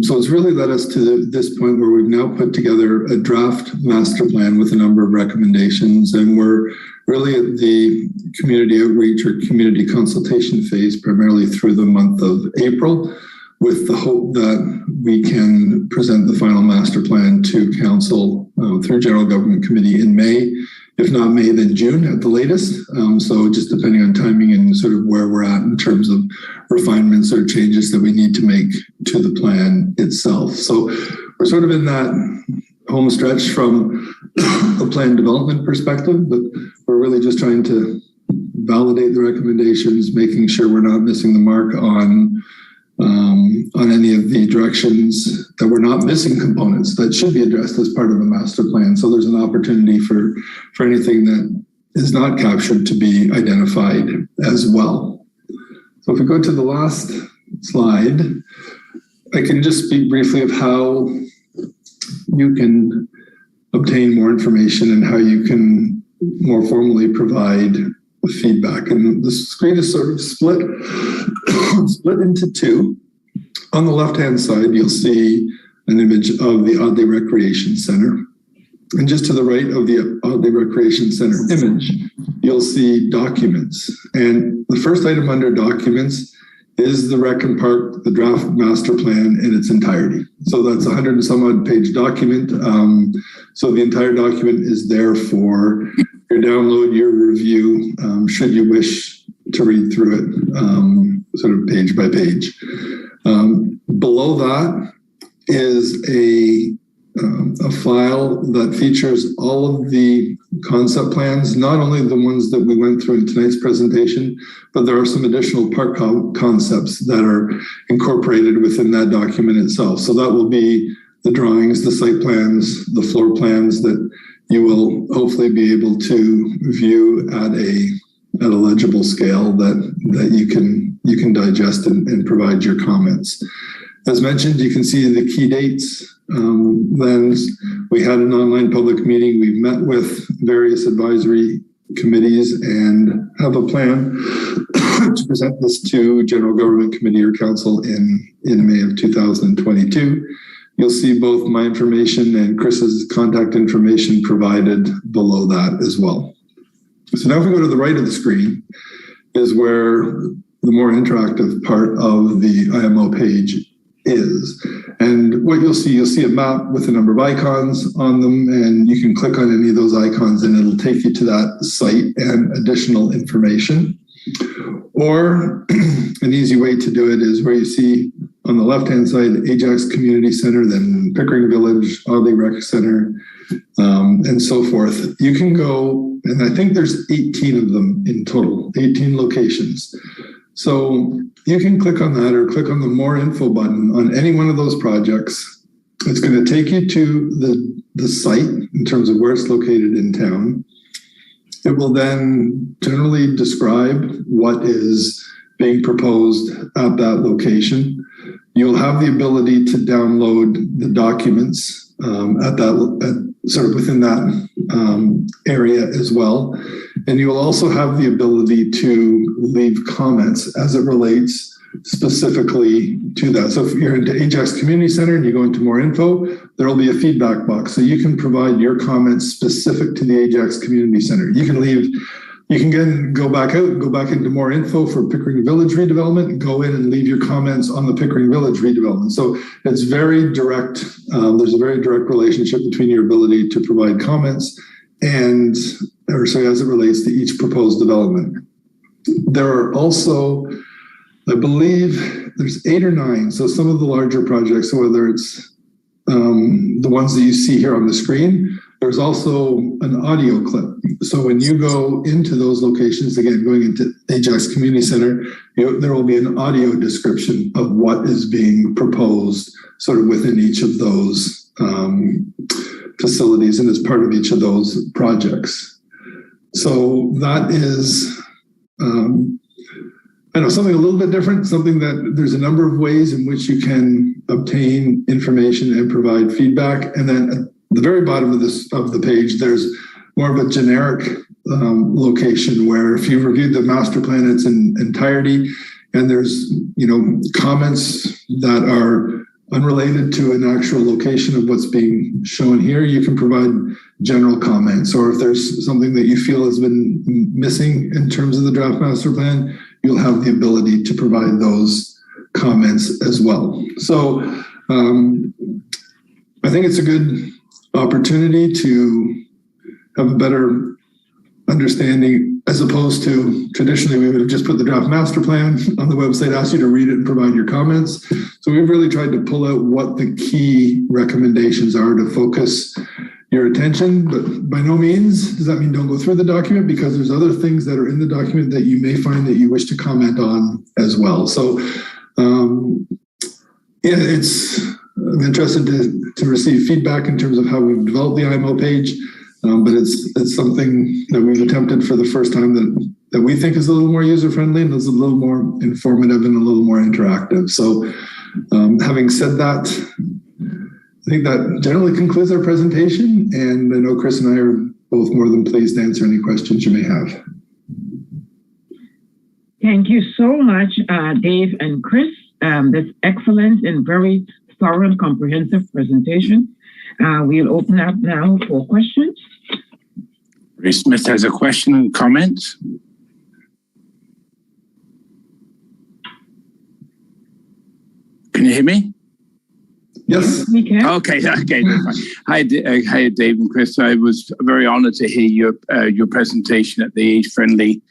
So it's really led us to this point where we've now put together a draft master plan with a number of recommendations, and we're really at the community outreach or community consultation phase primarily through the month of April, with the hope that we can present the final master plan to council through General Government Committee in May. If not May, then June at the latest. So just depending on timing and sort of where we're at in terms of refinements or changes that we need to make to the plan itself. So we're sort of in that home stretch from a plan development perspective, but we're really just trying to validate the recommendations, making sure we're not missing the mark on any of the directions, that we're not missing components that should be addressed as part of the master plan. So there's an opportunity for anything that is not captured to be identified as well. So if we go to the last slide, I can just speak briefly of how you can obtain more information and how you can more formally provide feedback. And the screen is sort of split into 2. On the left-hand side, you'll see an image of the Audley Recreation Center. And just to the right of the Audley Recreation Center image, you'll see documents. And the first item under documents is the Rec and Park, the draft master plan in its entirety. So that's a 100 and some odd page document. So the entire document is there for your download, your review, should you wish to read through it, sort of page by page. Below that is a file that features all of the concept plans, not only the ones that we went through in tonight's presentation, but there are some additional park concepts that are incorporated within that document itself. So that will be the drawings, the site plans, the floor plans that you will hopefully be able to view at a legible scale that you can digest and provide your comments. As mentioned, you can see the key dates. Then we had an online public meeting. We've met with various advisory committees and have a plan to present this to General Government Committee or Council in May of 2022. You'll see both my information and Chris's contact information provided below that as well. So now if we go to the right of the screen is where the more interactive part of the IMO page is. And what you'll see a map with a number of icons on them, and you can click on any of those icons and it'll take you to that site and additional information. Or an easy way to do it is where you see on the left-hand side, Ajax Community Center, then Pickering Village, Audley Rec Center, and so forth. You can go, and I think there's 18 of them in total, 18 locations. So you can click on that or click on the more info button on any one of those projects. It's going to take you to the site in terms of where it's located in town. It will then generally describe what is being proposed at that location. You'll have the ability to download the documents sort of within that area as well. And you will also have the ability to leave comments as it relates specifically to that. So if you're into Ajax Community Center and you go into more info, there will be a feedback box. So you can provide your comments specific to the Ajax Community Center. You can go back into more info for Pickering Village redevelopment and go in and leave your comments on the Pickering Village redevelopment. So it's very direct. There's a very direct relationship between your ability to provide comments as it relates to each proposed development. There are also, I believe there's 8 or 9. So some of the larger projects, so whether it's the ones that you see here on the screen, there's also an audio clip. So when you go into those locations, again, going into Ajax Community Center, there will be an audio description of what is being proposed sort of within each of those facilities and as part of each of those projects. So that is, something a little bit different, something that there's a number of ways in which you can obtain information and provide feedback. And then at the very bottom of the page, there's more of a generic location where if you've reviewed the master plan in its entirety, and there's comments that are unrelated to an actual location of what's being shown here, you can provide general comments. Or if there's something that you feel has been missing in terms of the draft master plan, you'll have the ability to provide those comments as well. So I think it's a good opportunity to have a better understanding, as opposed to traditionally we would have just put the draft master plan on the website, asked you to read it and provide your comments. So we've really tried to pull out what the key recommendations are to focus your attention, but by no means does that mean don't go through the document, because there's other things that are in the document that you may find that you wish to comment on as well. So I'm interested to receive feedback in terms of how we've developed the IMO page, but it's something that we've attempted for the first time that we think is a little more user-friendly and is a little more informative and a little more interactive. So having said that, I think that generally concludes our presentation, and I know Chris and I are both more than pleased to answer any questions you may have. Thank you so much, Dave and Chris. That's excellent and very thorough and comprehensive presentation. We'll open up now for questions. Ray Smith has a question and comment. Can you hear me? Yes. We can. Okay. Hi, Dave and Chris. I was very honored to hear your presentation at the Age Friendly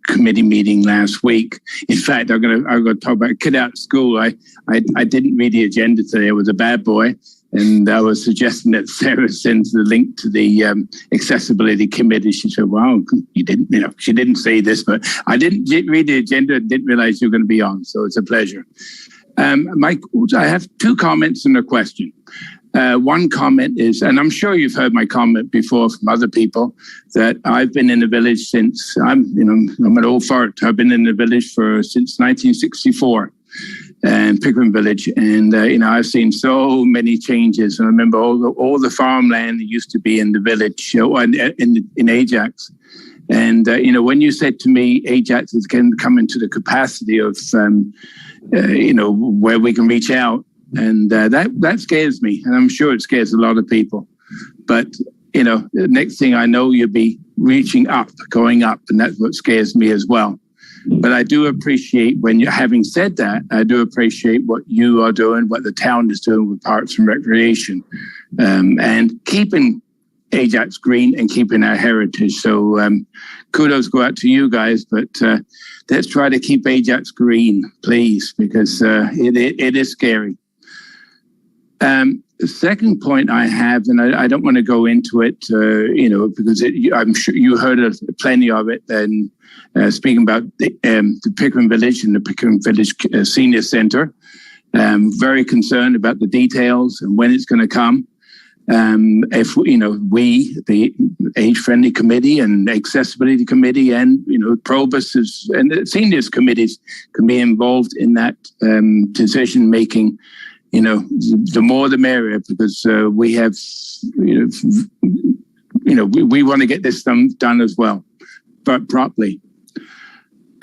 committee meeting last week. In fact, I'm going to talk about a kid out of school. I didn't read the agenda today. I was a bad boy, and I was suggesting that Sarah sends the link to the accessibility committee. She said, "Wow, you didn't." She didn't say this, but I didn't read the agenda and didn't realize you were going to be on. So it's a pleasure. Mike, I have 2 comments and a question. One comment is, and I'm sure you've heard my comment before from other people, that I've been in the village since I'm an old fart. I've been in the village since 1964, and Pickering Village, and I've seen so many changes. And I remember all the farmland that used to be in the village, in Ajax. And when you said to me, Ajax is going to come into the capacity of where we can reach out, and that scares me, and I'm sure it scares a lot of people. But the next thing I know, you'll be reaching up, going up, and that's what scares me as well. But I do appreciate having said that, I do appreciate what you are doing, what the town is doing with Parks and Recreation, and keeping Ajax green and keeping our heritage. So kudos go out to you guys, but let's try to keep Ajax green, please, because it is scary. The second point I have, and I don't want to go into it, because I'm sure you heard of plenty of it, and speaking about the Pickering Village and the Pickering Village Senior Center. Very concerned about the details and when it's going to come. If we, the age-friendly committee and accessibility committee, and Probus and the seniors committees can be involved in that decision making. The more the merrier, because we have, we want to get this done as well, but properly.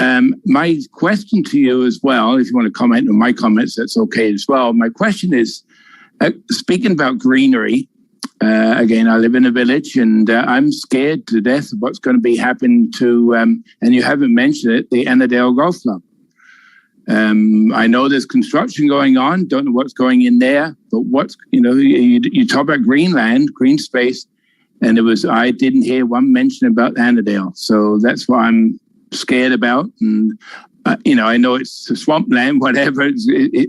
My question to you as well, if you want to comment on my comments, that's okay as well. My question is, speaking about greenery, again, I live in a village and I'm scared to death of what's going to be happening to, and you haven't mentioned it, the Annandale Golf Club. I know there's construction going on, don't know what's going in there, but you talk about Greenland, green space, and I didn't hear one mention about Annandale. So that's what I'm scared about. And, I know it's swampland, whatever.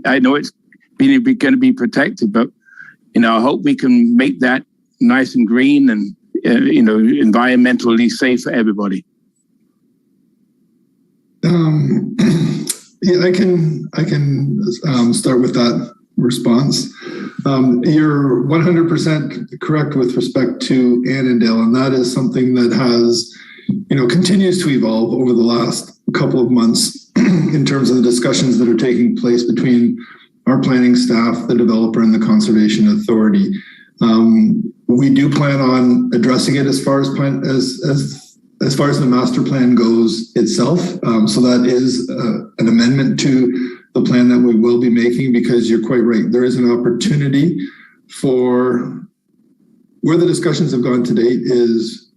I know it's going to be protected, but, I hope we can make that nice and green and, environmentally safe for everybody. Yeah, I can start with that response. You're 100% correct with respect to Annandale, and that is something that has, continues to evolve over the last couple of months in terms of the discussions that are taking place between our planning staff, the developer, and the Conservation Authority. We do plan on addressing it as far as the master plan goes itself. So that is an amendment to the plan that we will be making, because you're quite right. There is an opportunity for where the discussions have gone to date is,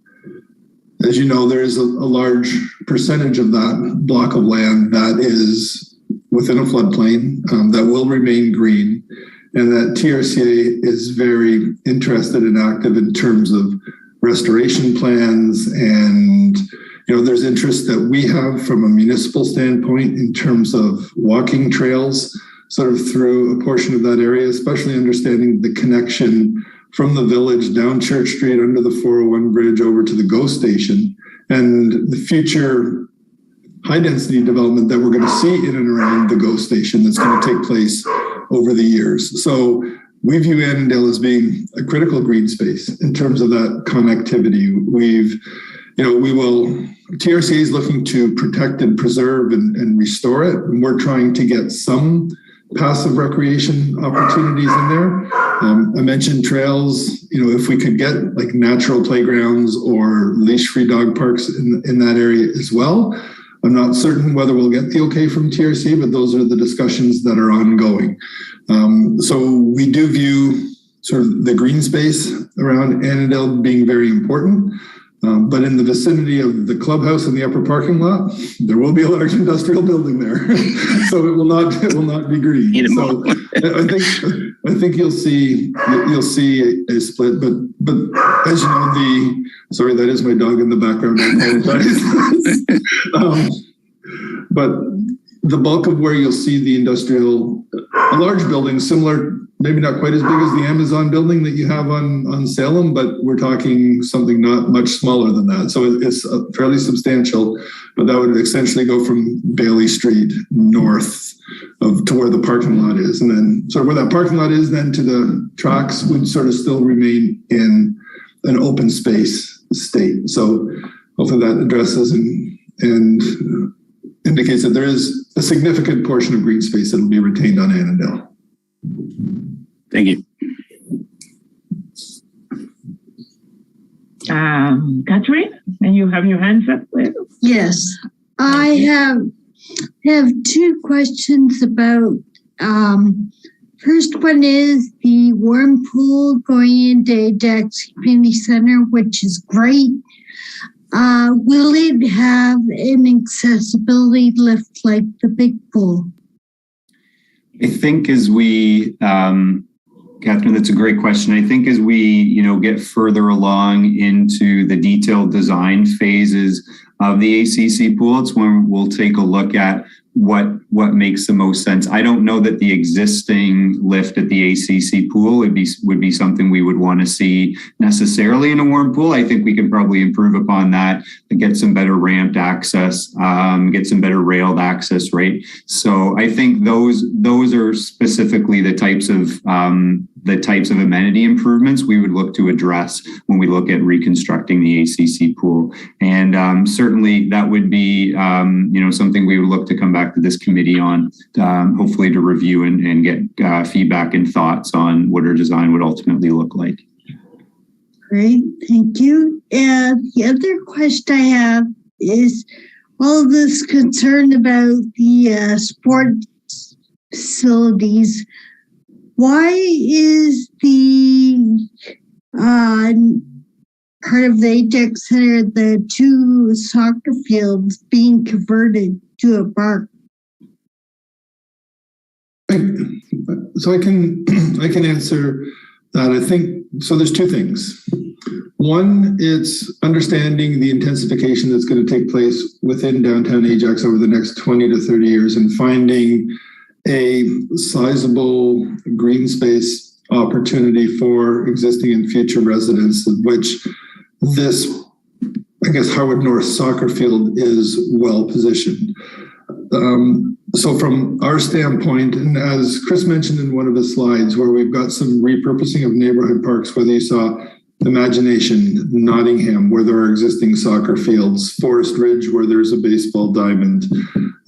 as you know, there is a large percentage of that block of land that is within a floodplain that will remain green, and that TRCA is very interested and active in terms of restoration plans, and there's interest that we have from a municipal standpoint in terms of walking trails sort of through a portion of that area, especially understanding the connection from the village down Church Street under the 401 bridge over to the GO station, and the future high density development that we're going to see in and around the GO station that's going to take place over the years. So we view Annandale as being a critical green space in terms of that connectivity. TRCA is looking to protect and preserve and restore it. And we're trying to get some passive recreation opportunities in there. I mentioned trails, if we could get like natural playgrounds or leash-free dog parks in that area as well. I'm not certain whether we'll get the okay from TRC, but those are the discussions that are ongoing. So we do view sort of the green space around Annandale being very important. But in the vicinity of the clubhouse and the upper parking lot, there will be a large industrial building there, so it will not be green. So I think you'll see a split. But as you know, sorry, that is my dog in the background. I apologize. But the bulk of where you'll see the industrial, a large building, similar, maybe not quite as big as the Amazon building that you have on Salem, but we're talking something not much smaller than that. So it's fairly substantial, but that would essentially go from Bailey Street north to where the parking lot is. And then sort of where that parking lot is then to the tracks would sort of still remain in an open space state. So hopefully that addresses and indicates that there is a significant portion of green space that will be retained on Annandale. Thank you. Catherine, and you have your hands up there? Yes, I have two questions about, first one is the warm pool going into Ajax Community Center, which is great. Will it have an accessibility lift like the big pool? I think as we, Catherine, that's a great question. I think as we, get further along into the detailed design phases of the ACC pool, it's when we'll take a look at what makes the most sense. I don't know that the existing lift at the ACC pool would be something we would want to see necessarily in a warm pool. I think we can probably improve upon that and get some better ramped access, get some better railed access, right? So I think those are specifically the types of the types of amenity improvements we would look to address when we look at reconstructing the ACC pool. And certainly that would be, something we would look to come back to this committee on, hopefully to review and get feedback and thoughts on what our design would ultimately look like. Great, thank you. And the other question I have is all this concern about the sports facilities. Why is the part of the Ajax Center, the 2 soccer fields, being converted to a park? So I can answer that. I think so. There's 2 things. One, it's understanding the intensification that's going to take place within downtown Ajax over the next 20 to 30 years and finding a sizable green space opportunity for existing and future residents, which this, I guess, Harwood North soccer field is well positioned. So from our standpoint, and as Chris mentioned in one of his slides, where we've got some repurposing of neighborhood parks, whether you saw Imagination, Nottingham, where there are existing soccer fields, Forest Ridge, where there's a baseball diamond,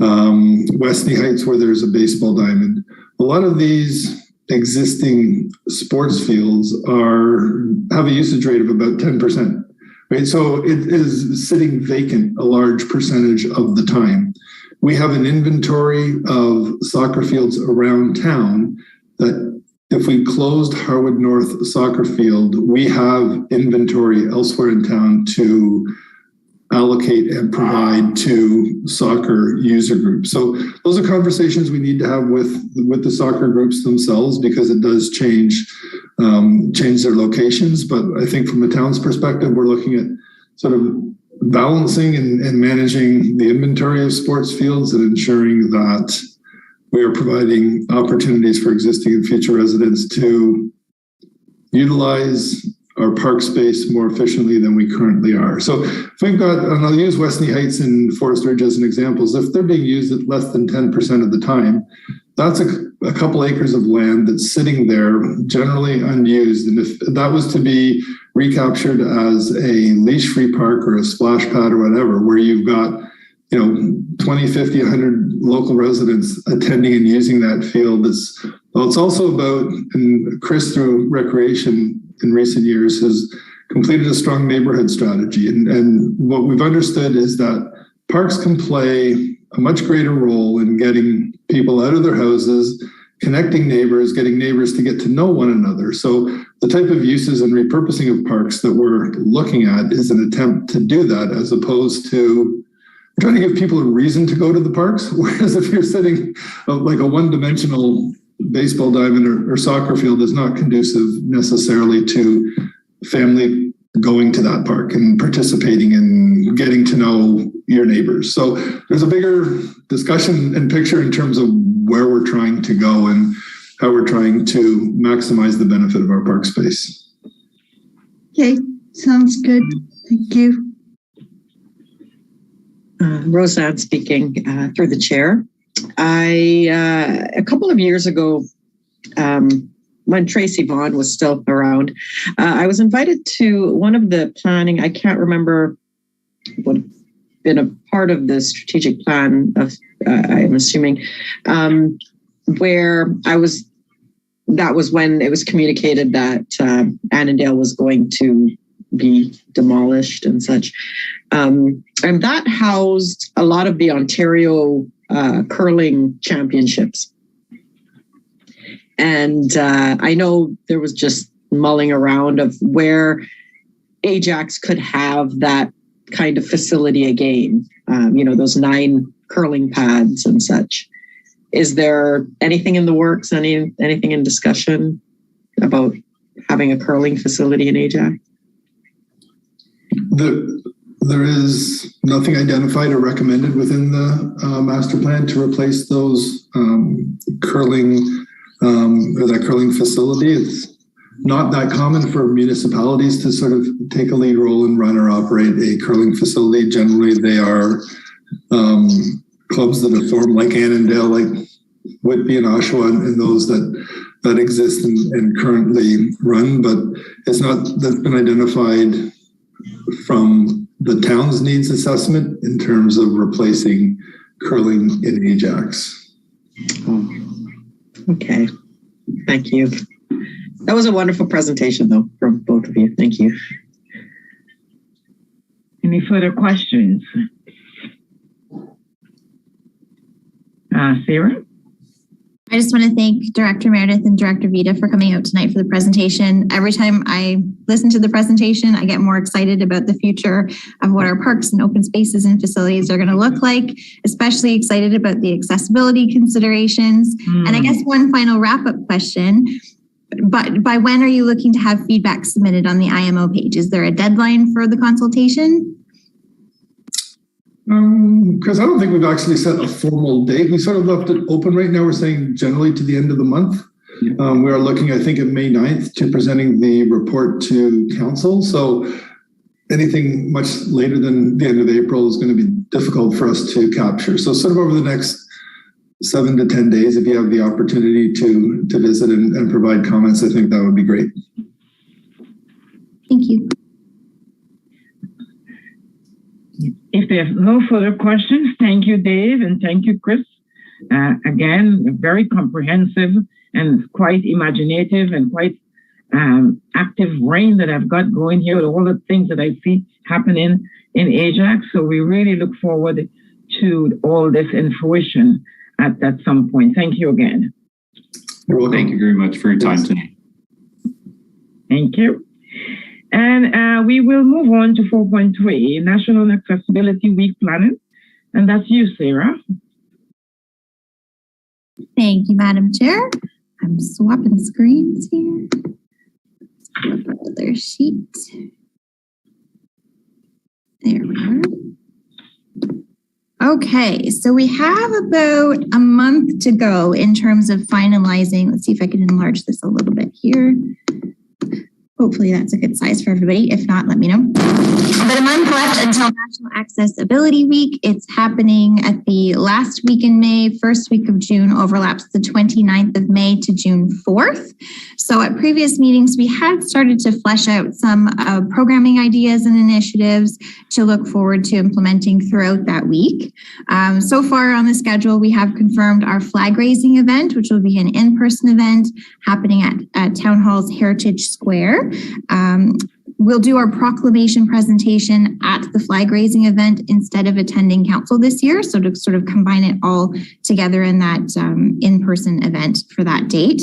Westney Heights, where there's a baseball diamond. A lot of these existing sports fields have a usage rate of about 10%, right? So it is sitting vacant a large percentage of the time. We have an inventory of soccer fields around town that if we closed Harwood North soccer field, we have inventory elsewhere in town to allocate and provide to soccer user groups. So those are conversations we need to have with the soccer groups themselves, because it does change their locations. But I think from the town's perspective, we're looking at sort of balancing and managing the inventory of sports fields and ensuring that we are providing opportunities for existing and future residents to utilize our park space more efficiently than we currently are. So if we've got, and I'll use Westney Heights and Forest Ridge as an example, if they're being used at less than 10% of the time, that's a couple acres of land that's sitting there generally unused. And if that was to be recaptured as a leash-free park or a splash pad or whatever, where you've got 20, 50, 100 local residents attending and using that field. It's also about, and Chris through Recreation in recent years has completed a strong neighborhood strategy. And what we've understood is that parks can play a much greater role in getting people out of their houses, connecting neighbors, getting neighbors to get to know one another. So the type of uses and repurposing of parks that we're looking at is an attempt to do that, as opposed to trying to give people a reason to go to the parks. Whereas if you're sitting like a one-dimensional baseball diamond or soccer field is not conducive necessarily to family going to that park and participating and getting to know your neighbors. So there's a bigger discussion and picture in terms of where we're trying to go and how we're trying to maximize the benefit of our park space. Okay, sounds good. Thank you. Roseanne speaking through the chair. A couple of years ago, when Tracy Vaughn was still around, I was invited to one of the planning, I can't remember what been a part of the strategic plan of, I'm assuming, where that was when it was communicated that Annandale was going to be demolished and such. And that housed a lot of the Ontario curling championships. And I know there was just mulling around of where Ajax could have that kind of facility again, those 9 curling pads and such. Is there anything in the works, anything in discussion about having a curling facility in Ajax? There is nothing identified or recommended within the master plan to replace those curling or that curling facility. It's not that common for municipalities to sort of take a lead role and run or operate a curling facility. Generally, they are clubs that are formed like Annandale, like Whitby and Oshawa, and those that that exist and currently run, but it's not that's been identified from the town's needs assessment in terms of replacing curling in Ajax. Oh, okay. Thank you. That was a wonderful presentation, though, from both of you. Thank you. Any further questions? Sarah? I just want to thank Director Meredith and Director Vita for coming out tonight for the presentation. Every time I listen to the presentation, I get more excited about the future of what our parks and open spaces and facilities are going to look like, especially excited about the accessibility considerations. And I guess one final wrap-up question, but by when are you looking to have feedback submitted on the IMO page? Is there a deadline for the consultation? Because I don't think we've actually set a formal date. We sort of left it open right now. We're saying generally to the end of the month. We are looking, I think, at May 9th to presenting the report to council. So anything much later than the end of April is going to be difficult for us to capture. So sort of over the next 7 to 10 days, if you have the opportunity to visit and provide comments, I think that would be great. Thank you. If there's no further questions, thank you, Dave, and thank you, Chris. Again, very comprehensive and quite imaginative and quite active brain that I've got going here with all the things that I see happening in Ajax. So we really look forward to all this in fruition at some point. Thank you again. You're welcome. Thank you very much for your time tonight. Thank you. And we will move on to 4.3, National Accessibility Week Planning. And that's you, Sarah. Thank you, Madam Chair. I'm swapping screens here. Let's flip our other sheet. There we are. Okay, so we have about a month to go in terms of finalizing. Let's see if I can enlarge this a little bit here. Hopefully that's a good size for everybody. If not, let me know. But a month left until National Accessibility Week. It's happening at the last week in May. First week of June overlaps the 29th of May to June 4th. So at previous meetings, we had started to flesh out some programming ideas and initiatives to look forward to implementing throughout that week. So far on the schedule, we have confirmed our flag raising event, which will be an in-person event happening at Town Hall's Heritage Square. We'll do our proclamation presentation at the flag raising event instead of attending council this year. So to sort of combine it all together in that in-person event for that date.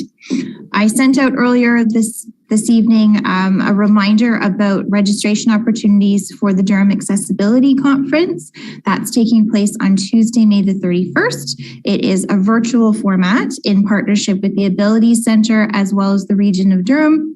I sent out earlier this evening a reminder about registration opportunities for the Durham Accessibility Conference. That's taking place on Tuesday, May the 31st. It is a virtual format in partnership with the Ability Center as well as the region of Durham,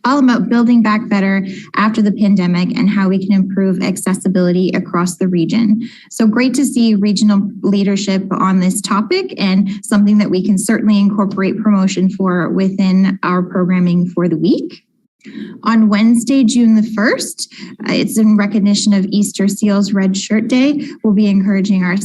all about building back better after the pandemic and how we can improve accessibility across the region. So great to see regional leadership on this topic and something that we can certainly incorporate promotion for within our programming for the week. On Wednesday, June the 1st, it's in recognition of Easter Seals Red Shirt Day. We'll be encouraging our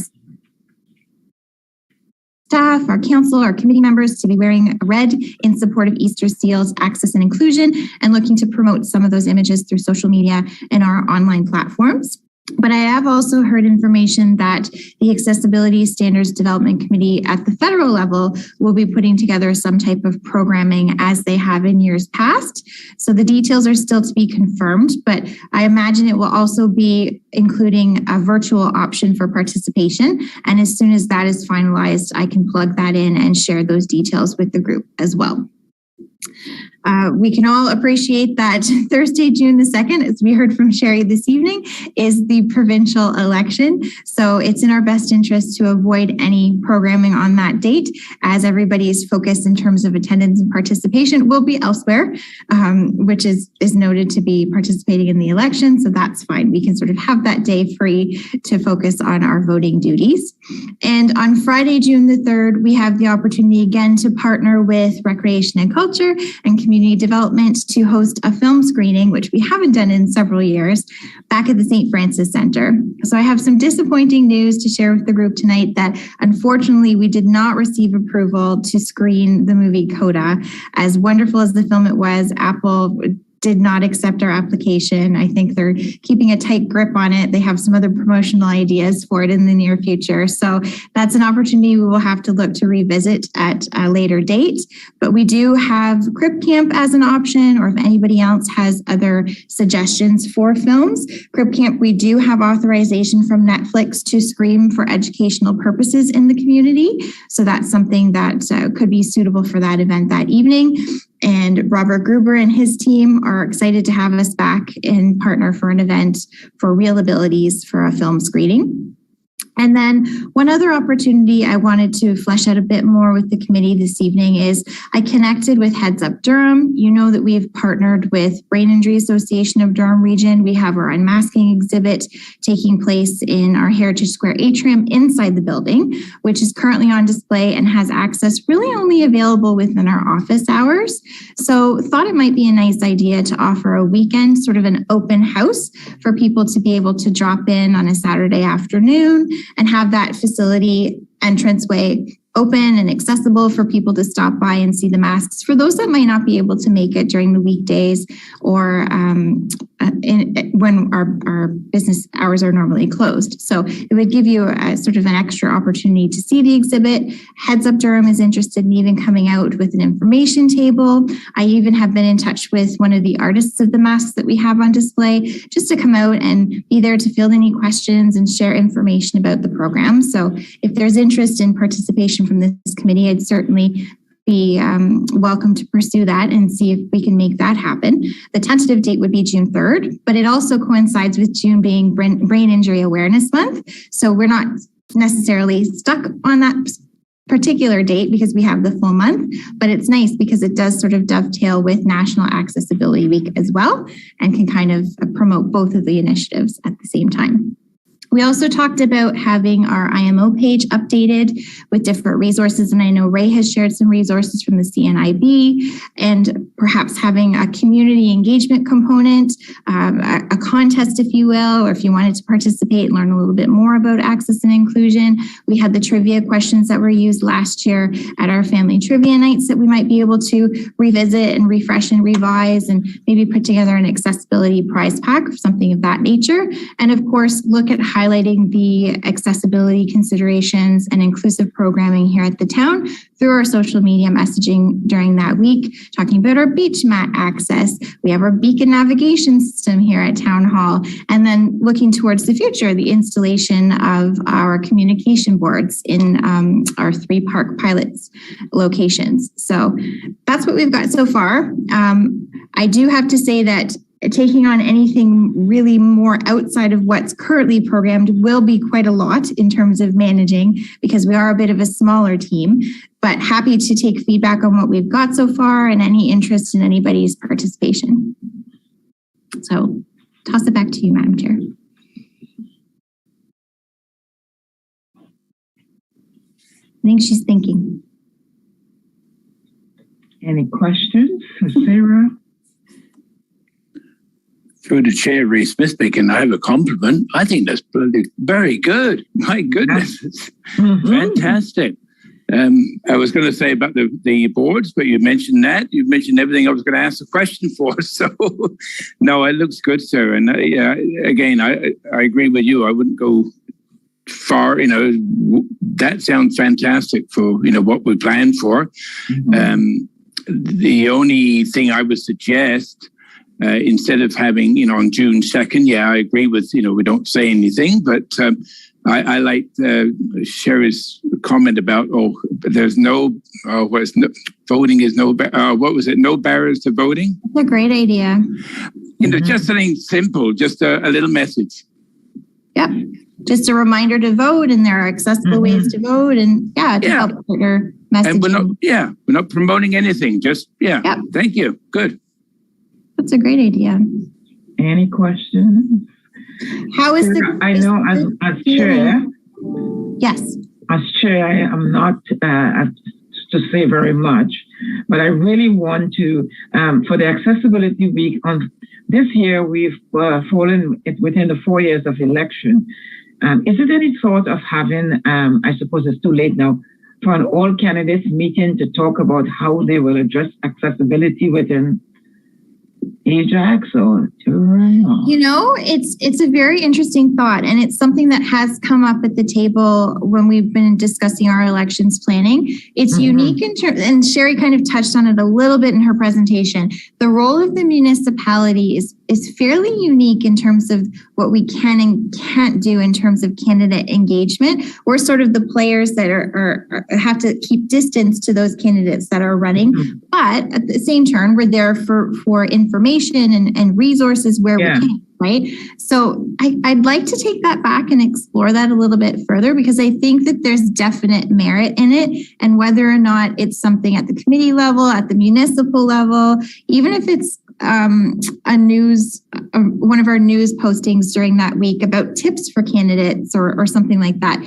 staff, our council, our committee members to be wearing red in support of Easter Seals access and inclusion and looking to promote some of those images through social media and our online platforms. But I have also heard information that the Accessibility Standards Development Committee at the federal level will be putting together some type of programming as they have in years past. So the details are still to be confirmed, but I imagine it will also be including a virtual option for participation. And as soon as that is finalized, I can plug that in and share those details with the group as well. We can all appreciate that Thursday, June the 2nd, as we heard from Sherry this evening, is the provincial election. So it's in our best interest to avoid any programming on that date, as everybody's focus in terms of attendance and participation will be elsewhere, which is noted to be participating in the election. So that's fine. We can sort of have that day free to focus on our voting duties. And on Friday, June the 3rd, we have the opportunity again to partner with Recreation and Culture Culture and Community Development to host a film screening, which we haven't done in several years, back at the St. Francis Center. So I have some disappointing news to share with the group tonight that unfortunately we did not receive approval to screen the movie Coda. As wonderful as the film it was, Apple did not accept our application. I think they're keeping a tight grip on it. They have some other promotional ideas for it in the near future. So that's an opportunity we will have to look to revisit at a later date. But we do have Crip Camp as an option, or if anybody else has other suggestions for films. Crip Camp, we do have authorization from Netflix to screen for educational purposes in the community. So that's something that could be suitable for that event that evening. And Robert Gruber and his team are excited to have us back and partner for an event for Real Abilities for a film screening. And then one other opportunity I wanted to flesh out a bit more with the committee this evening is I connected with Heads Up Durham. You know that we've partnered with Brain Injury Association of Durham Region. We have our unmasking exhibit taking place in our Heritage Square atrium inside the building, which is currently on display and has access really only available within our office hours. So thought it might be a nice idea to offer a weekend, sort of an open house for people to be able to drop in on a Saturday afternoon and have that facility entranceway open and accessible for people to stop by and see the masks for those that might not be able to make it during the weekdays or when our business hours are normally closed. So it would give you a sort of an extra opportunity to see the exhibit. Heads Up Durham is interested in even coming out with an information table. I even have been in touch with one of the artists of the masks that we have on display just to come out and be there to field any questions and share information about the program. So if there's interest in participation from this committee, I'd certainly be welcome to pursue that and see if we can make that happen. The tentative date would be June 3rd, but it also coincides with June being Brain Injury Awareness Month. So we're not necessarily stuck on that particular date because we have the full month, but it's nice because it does sort of dovetail with National Accessibility Week as well and can kind of promote both of the initiatives at the same time. We also talked about having our IMO page updated with different resources. And I know Ray has shared some resources from the CNIB and perhaps having a community engagement component, a contest, if you will, or if you wanted to participate and learn a little bit more about access and inclusion. We had the trivia questions that were used last year at our family trivia nights that we might be able to revisit and refresh and revise and maybe put together an accessibility prize pack or something of that nature. And of course, look at highlighting the accessibility considerations and inclusive programming here at the town through our social media messaging during that week, talking about our beach mat access. We have our beacon navigation system here at Town Hall, and then looking towards the future, the installation of our communication boards in our 3 park pilots locations. So that's what we've got so far. I do have to say that taking on anything really more outside of what's currently programmed will be quite a lot in terms of managing because we are a bit of a smaller team, but happy to take feedback on what we've got so far and any interest in anybody's participation. So toss it back to you, Madam Chair. I think she's thinking. Any questions for Sarah? Through the chair, Ray Smith speaking, I have a compliment. I think that's bloody very good. My goodness, it's fantastic. I was going to say about the boards, but you mentioned that. You mentioned everything I was going to ask a question for. So, no, it looks good, sir. And again, I agree with you. I wouldn't go far. That sounds fantastic for what we planned for. The only thing I would suggest. Instead of having, on June 2nd, I agree with, we don't say anything, but I like Sherry's comment about, there's voting is no, what was it? No barriers to voting? That's a great idea. Just something simple, just a little message. Yep. Just a reminder to vote, and there are accessible ways to vote, and to help your message. And we're not promoting anything, just, thank you. Good. That's a great idea. Any questions? How is I know as chair. Yes. As chair, I am not to say very much, but I really want to, for the Accessibility Week on this year, we've fallen within the 4 years of election. Is it any thought of having, I suppose it's too late now, for an all candidates meeting to talk about how they will address accessibility within Ajax or Turin? You know, it's a very interesting thought, and it's something that has come up at the table when we've been discussing our elections planning. It's unique in terms, and Sherry kind of touched on it a little bit in her presentation. The role of the municipality is fairly unique in terms of what we can and can't do in terms of candidate engagement. We're sort of the players that are have to keep distance to those candidates that are running, but at the same turn, we're there for information and resources where we can, right? So I'd like to take that back and explore that a little bit further, because I think that there's definite merit in it, and whether or not it's something at the committee level, at the municipal level, even if it's one of our news postings during that week about tips for candidates or something like that,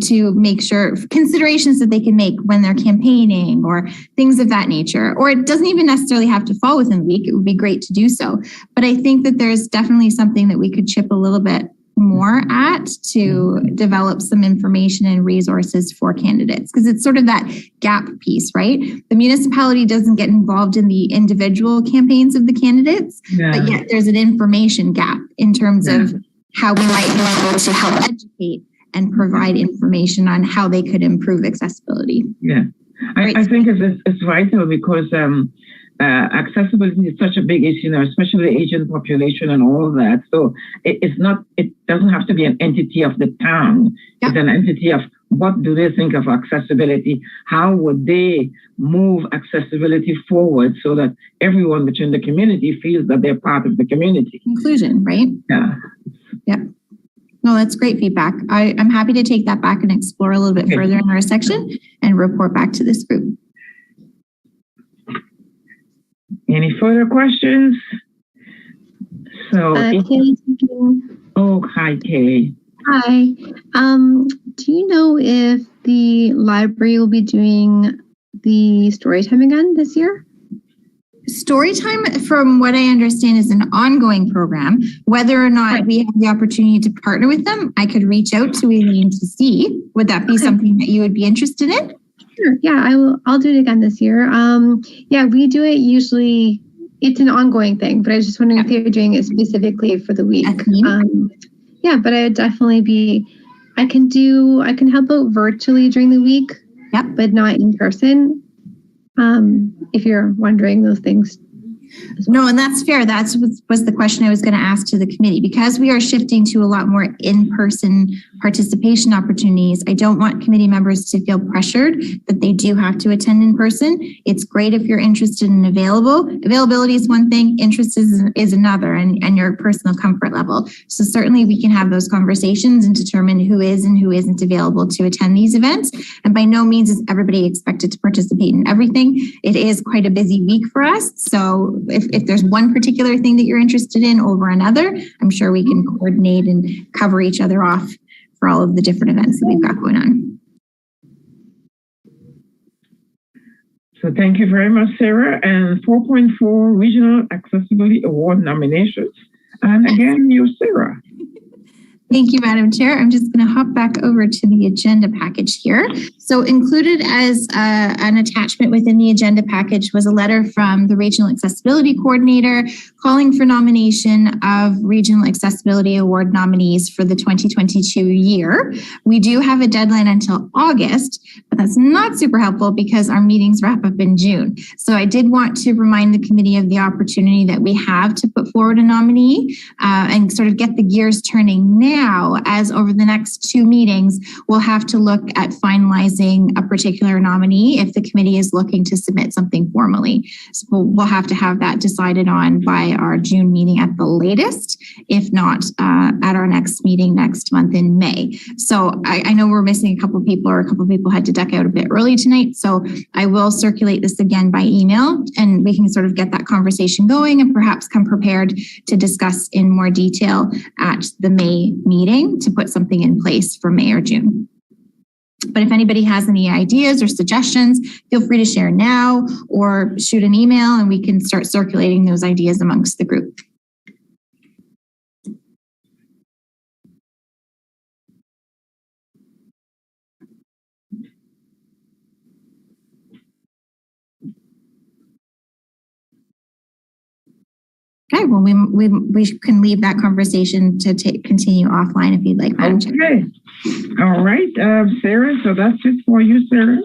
to make sure considerations that they can make when they're campaigning or things of that nature. Or it doesn't even necessarily have to fall within the week. It would be great to do so. But I think that there's definitely something that we could chip a little bit more at to develop some information and resources for candidates, because it's sort of that gap piece, right? The municipality doesn't get involved in the individual campaigns of the candidates, but yet there's an information gap in terms of how we might be able to help educate and provide information on how they could improve accessibility. Yeah, I think it's vital, because accessibility is such a big issue now, especially the Asian population and all that. So it doesn't have to be an entity of the town. It's an entity of what do they think of accessibility? How would they move accessibility forward so that everyone within the community feels that they're part of the community? Inclusion, right? Yeah. No, that's great feedback. I'm happy to take that back and explore a little bit further in our section and report back to this group. Any further questions? So, Kay, hi, Kay. Hi. Do you know if the library will be doing the story time again this year? Storytime, from what I understand, is an ongoing program. Whether or not we have the opportunity to partner with them, I could reach out to Eileen to see. Would that be something that you would be interested in? Sure. Yeah, I'll do it again this year. Yeah, we do it usually. It's an ongoing thing, but I was just wondering if they were doing it specifically for the week. Yeah, but I would definitely be. I can help out virtually during the week. But not in person. If you're wondering those things. No, and that's fair. That was the question I was going to ask to the committee. Because we are shifting to a lot more in-person participation opportunities, I don't want committee members to feel pressured that they do have to attend in person. It's great if you're interested and available. Availability is one thing, interest is another, and your personal comfort level. So certainly we can have those conversations and determine who is and who isn't available to attend these events. And by no means is everybody expected to participate in everything. It is quite a busy week for us. So if there's one particular thing that you're interested in over another, I'm sure we can coordinate and cover each other off for all of the different events that we've got going on. So thank you very much, Sarah. And 4.4 Regional Accessibility Award nominations. And again, you, Sarah. Thank you, Madam Chair. I'm just going to hop back over to the agenda package here. So included as an attachment within the agenda package was a letter from the Regional Accessibility Coordinator calling for nomination of Regional Accessibility Award nominees for the 2022 year. We do have a deadline until August, but that's not super helpful because our meetings wrap up in June. So I did want to remind the committee of the opportunity that we have to put forward a nominee and sort of get the gears turning now, as over the next 2 meetings, we'll have to look at finalizing a particular nominee if the committee is looking to submit something formally. So we'll have to have that decided on by our June meeting at the latest, if not at our next meeting next month in May. So I know we're missing a couple of people, or a couple of people had to duck out a bit early tonight. So I will circulate this again by email, and we can sort of get that conversation going and perhaps come prepared to discuss in more detail at the May meeting to put something in place for May or June. But if anybody has any ideas or suggestions, feel free to share now or shoot an email and we can start circulating those ideas amongst the group. Okay, well, we can leave that conversation to continue offline if you'd like. Okay. All right, Sarah, so that's it for you, Sarah.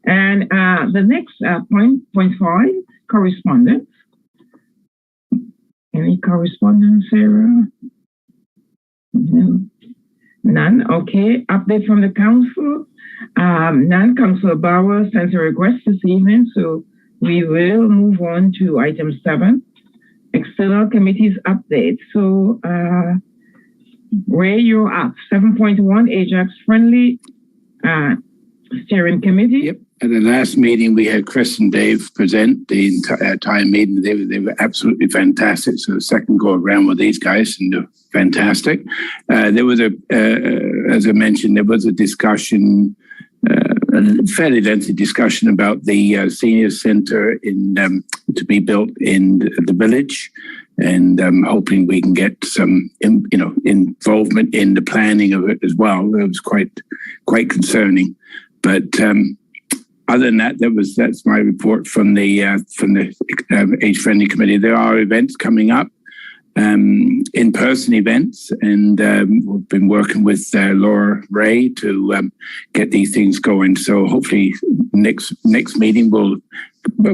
And the next point 5, correspondence. Any correspondence, Sarah? No. None. Okay, update from the council. None. Councilor Bauer sent a request this evening, so we will move on to item 7. External committees update. So, Ray, you're up. 7.1 Ajax Friendly Steering Committee. Yep. At the last meeting, we had Chris and Dave present the entire meeting. They were absolutely fantastic. So the second go around with these guys, and they're fantastic. There was as I mentioned, there was a discussion, a fairly lengthy discussion about the senior center to be built in the village, and hoping we can get some, involvement in the planning of it as well. It was quite concerning, but other than that, that's my report from the Age Friendly Committee. There are events coming up, in-person events, and we've been working with Laura Ray to get these things going. So hopefully next meeting we'll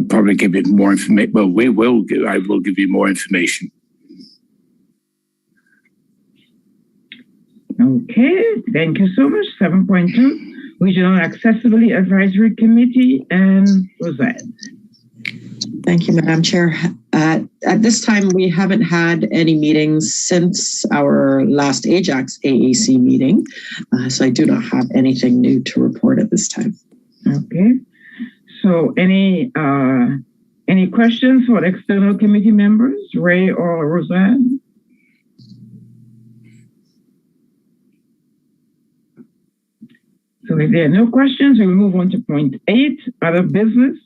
probably give you more information. Well, I will give you more information. Okay, thank you so much. 7.2. Regional Accessibility Advisory Committee, and Roseanne. Thank you, Madam Chair. At this time, we haven't had any meetings since our last Ajax AAC meeting, so I do not have anything new to report at this time. Okay. So, any questions for the external committee members, Ray or Roseanne? So if there are no questions, we will move on to point 8, other business.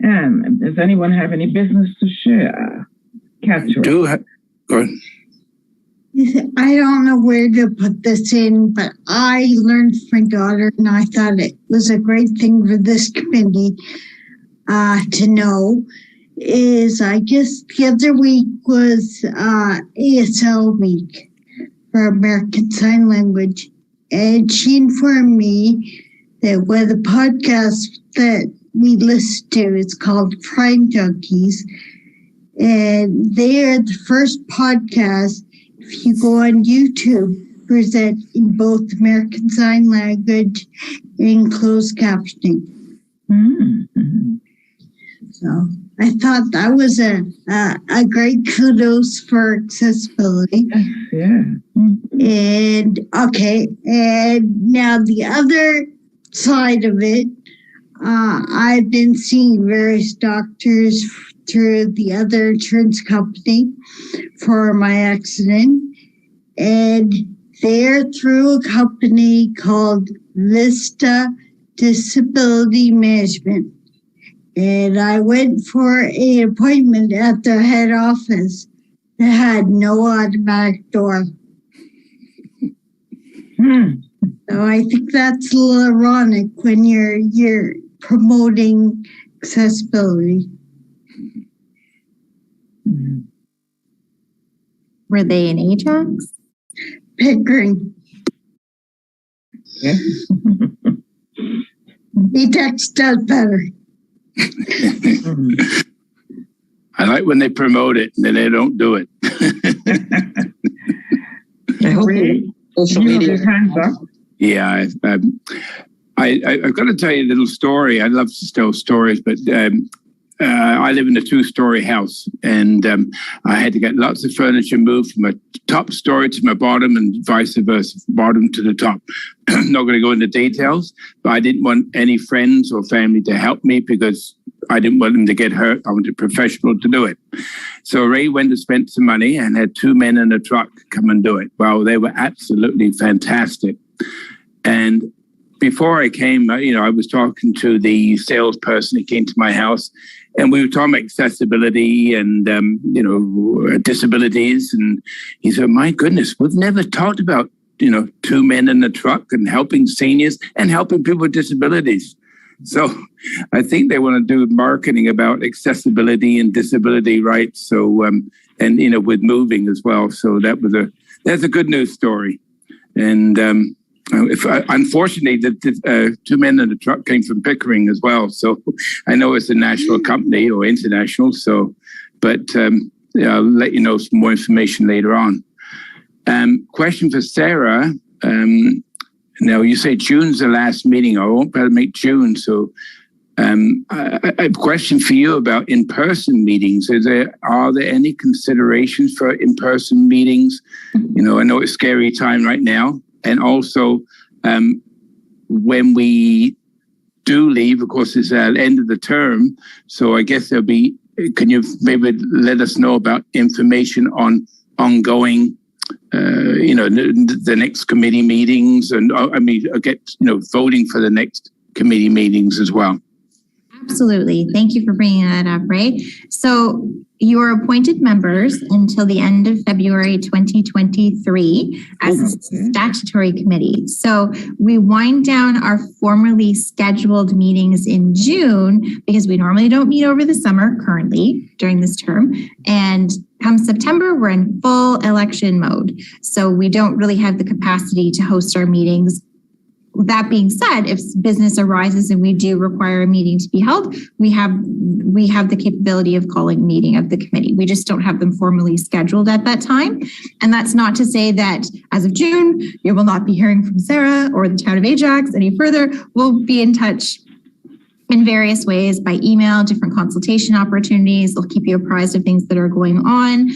And does anyone have any business to share? Catherine. Go ahead. I don't know where to put this in, but I learned from my daughter, and I thought it was a great thing for this committee to know. Is I guess the other week was ASL week for American Sign Language. And she informed me that one of the podcasts that we listen to is called Crime Junkies. And they are the first podcast, if you go on YouTube, present in both American Sign Language and closed captioning. Mm-hmm. So I thought that was a great kudos for accessibility. Yeah. Mm-hmm. And okay, and now the other side of it, I've been seeing various doctors through the other insurance company for my accident, and they're through a company called Vista Disability Management. And I went for an appointment at their head office that had no automatic door. So I think that's a little ironic when you're promoting accessibility. Were they in Ajax? Pickering. Yeah. Ajax does better. I like when they promote it and then they don't do it. I hope social media. Yeah, I've got to tell you a little story. I love to tell stories, but I live in a 2-story house, and I had to get lots of furniture moved from my top story to my bottom and vice versa, from bottom to the top. I'm not going to go into details, but I didn't want any friends or family to help me because I didn't want them to get hurt. I wanted a professional to do it. So Ray went and spent some money and had 2 men in a truck come and do it. Well, they were absolutely fantastic. And before I came, I was talking to the salesperson who came to my house, and we were talking about accessibility and, disabilities. And he said, my goodness, we've never talked about, 2 men in a truck and helping seniors and helping people with disabilities. So I think they want to do marketing about accessibility and disability rights. So, with moving as well. So that's a good news story. And unfortunately, the 2 men in a truck came from Pickering as well. So I know it's a national company or international. So, but I'll let you know some more information later on. Question for Sarah. Now you say June's the last meeting. I won't be able to make June. So I have a question for you about in-person meetings. Are there any considerations for in-person meetings? I know it's a scary time right now. And also when we do leave, of course, it's at the end of the term. So I guess can you maybe let us know about information on ongoing the next committee meetings and voting for the next committee meetings as well. Absolutely. Thank you for bringing that up, Ray. So you are appointed members until the end of February 2023 as a statutory committee. So we wind down our formerly scheduled meetings in June because we normally don't meet over the summer currently during this term. And come September, we're in full election mode. So we don't really have the capacity to host our meetings. That being said, if business arises and we do require a meeting to be held, we have the capability of calling a meeting of the committee. We just don't have them formally scheduled at that time. And that's not to say that as of June, you will not be hearing from Sarah or the town of Ajax any further. We'll be in touch in various ways by email, different consultation opportunities. They'll keep you apprised of things that are going on.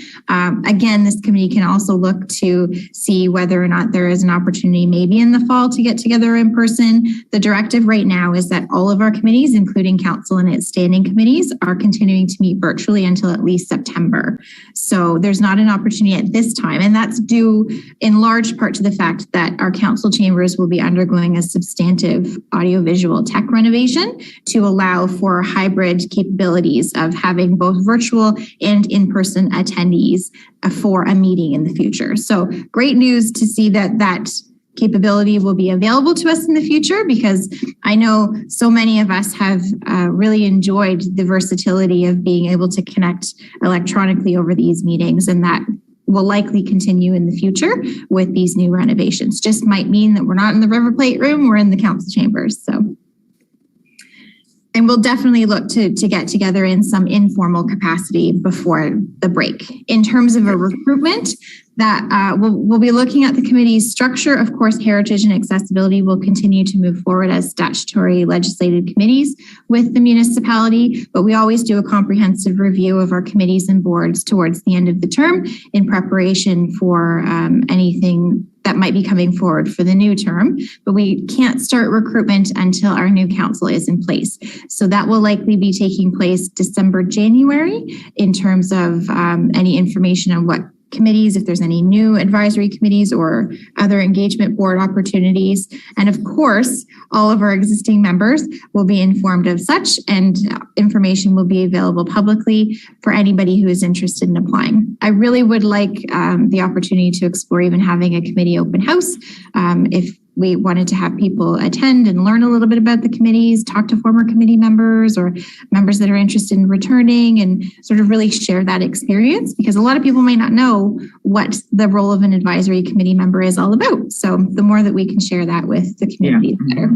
Again, this committee can also look to see whether or not there is an opportunity maybe in the fall to get together in person. The directive right now is that all of our committees, including council and its standing committees, are continuing to meet virtually until at least September. So there's not an opportunity at this time. And that's due in large part to the fact that our council chambers will be undergoing a substantive audiovisual tech renovation to allow for hybrid capabilities of having both virtual and in-person attendees for a meeting in the future. So great news to see that capability will be available to us in the future, because I know so many of us have really enjoyed the versatility of being able to connect electronically over these meetings, and that will likely continue in the future with these new renovations. Just might mean that we're not in the River Plate room, we're in the council chambers. And we'll definitely look to get together in some informal capacity before the break. In terms of a recruitment, that we'll be looking at the committee's structure. Of course, heritage and accessibility will continue to move forward as statutory legislated committees with the municipality, but we always do a comprehensive review of our committees and boards towards the end of the term in preparation for anything that might be coming forward for the new term, but we can't start recruitment until our new council is in place. So that will likely be taking place December, January in terms of any information on what committees, if there's any new advisory committees or other engagement board opportunities. And of course, all of our existing members will be informed of such, and information will be available publicly for anybody who is interested in applying. I really would like the opportunity to explore even having a committee open house. If we wanted to have people attend and learn a little bit about the committees, talk to former committee members or members that are interested in returning, and sort of really share that experience, because a lot of people might not know what the role of an advisory committee member is all about. So the more that we can share that with the community, the better.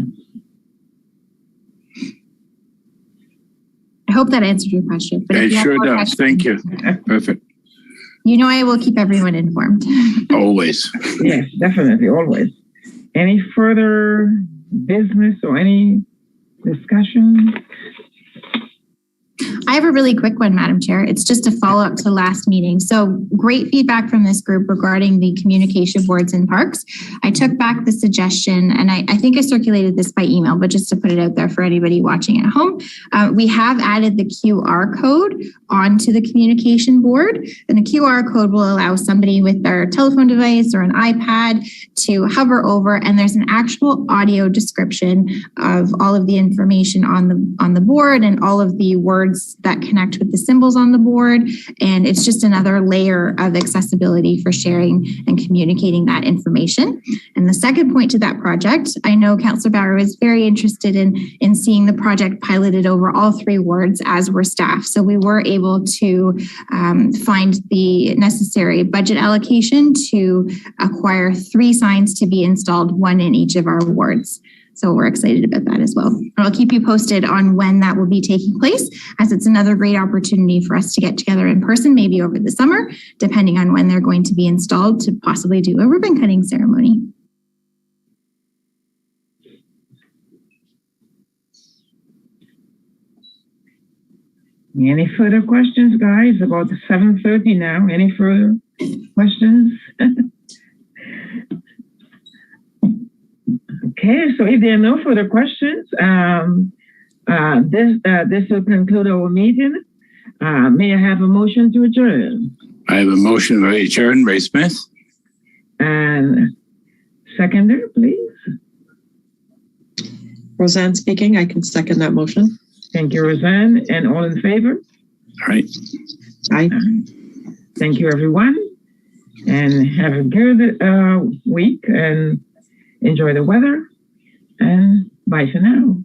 I hope that answered your question. But it sure does. Thank you. Perfect. I will keep everyone informed. Always. Yes, definitely. Always. Any further business or any discussion? I have a really quick one, Madam Chair. It's just a follow-up to last meeting. So great feedback from this group regarding the communication boards in parks. I took back the suggestion, and I think I circulated this by email, but just to put it out there for anybody watching at home, we have added the QR code onto the communication board, and the QR code will allow somebody with their telephone device or an iPad to hover over, and there's an actual audio description of all of the information on the board and all of the words that connect with the symbols on the board. And it's just another layer of accessibility for sharing and communicating that information. And the second point to that project, I know Councillor Bauer was very interested in seeing the project piloted over all 3 wards, as were staff. So we were able to find the necessary budget allocation to acquire 3 signs to be installed, 1 in each of our wards. So we're excited about that as well. And I'll keep you posted on when that will be taking place, as it's another great opportunity for us to get together in person, maybe over the summer, depending on when they're going to be installed, to possibly do a ribbon cutting ceremony. Any further questions, guys? About 7:30 now. Any further questions? Okay, so if there are no further questions, this will conclude our meeting. May I have a motion to adjourn? I have a motion to adjourn, Ray Smith. And seconder, please. Roseanne speaking. I can second that motion. Thank you, Roseanne. And all in favor? All right. Aye. Thank you, everyone. And have a good week, and enjoy the weather. And bye for now.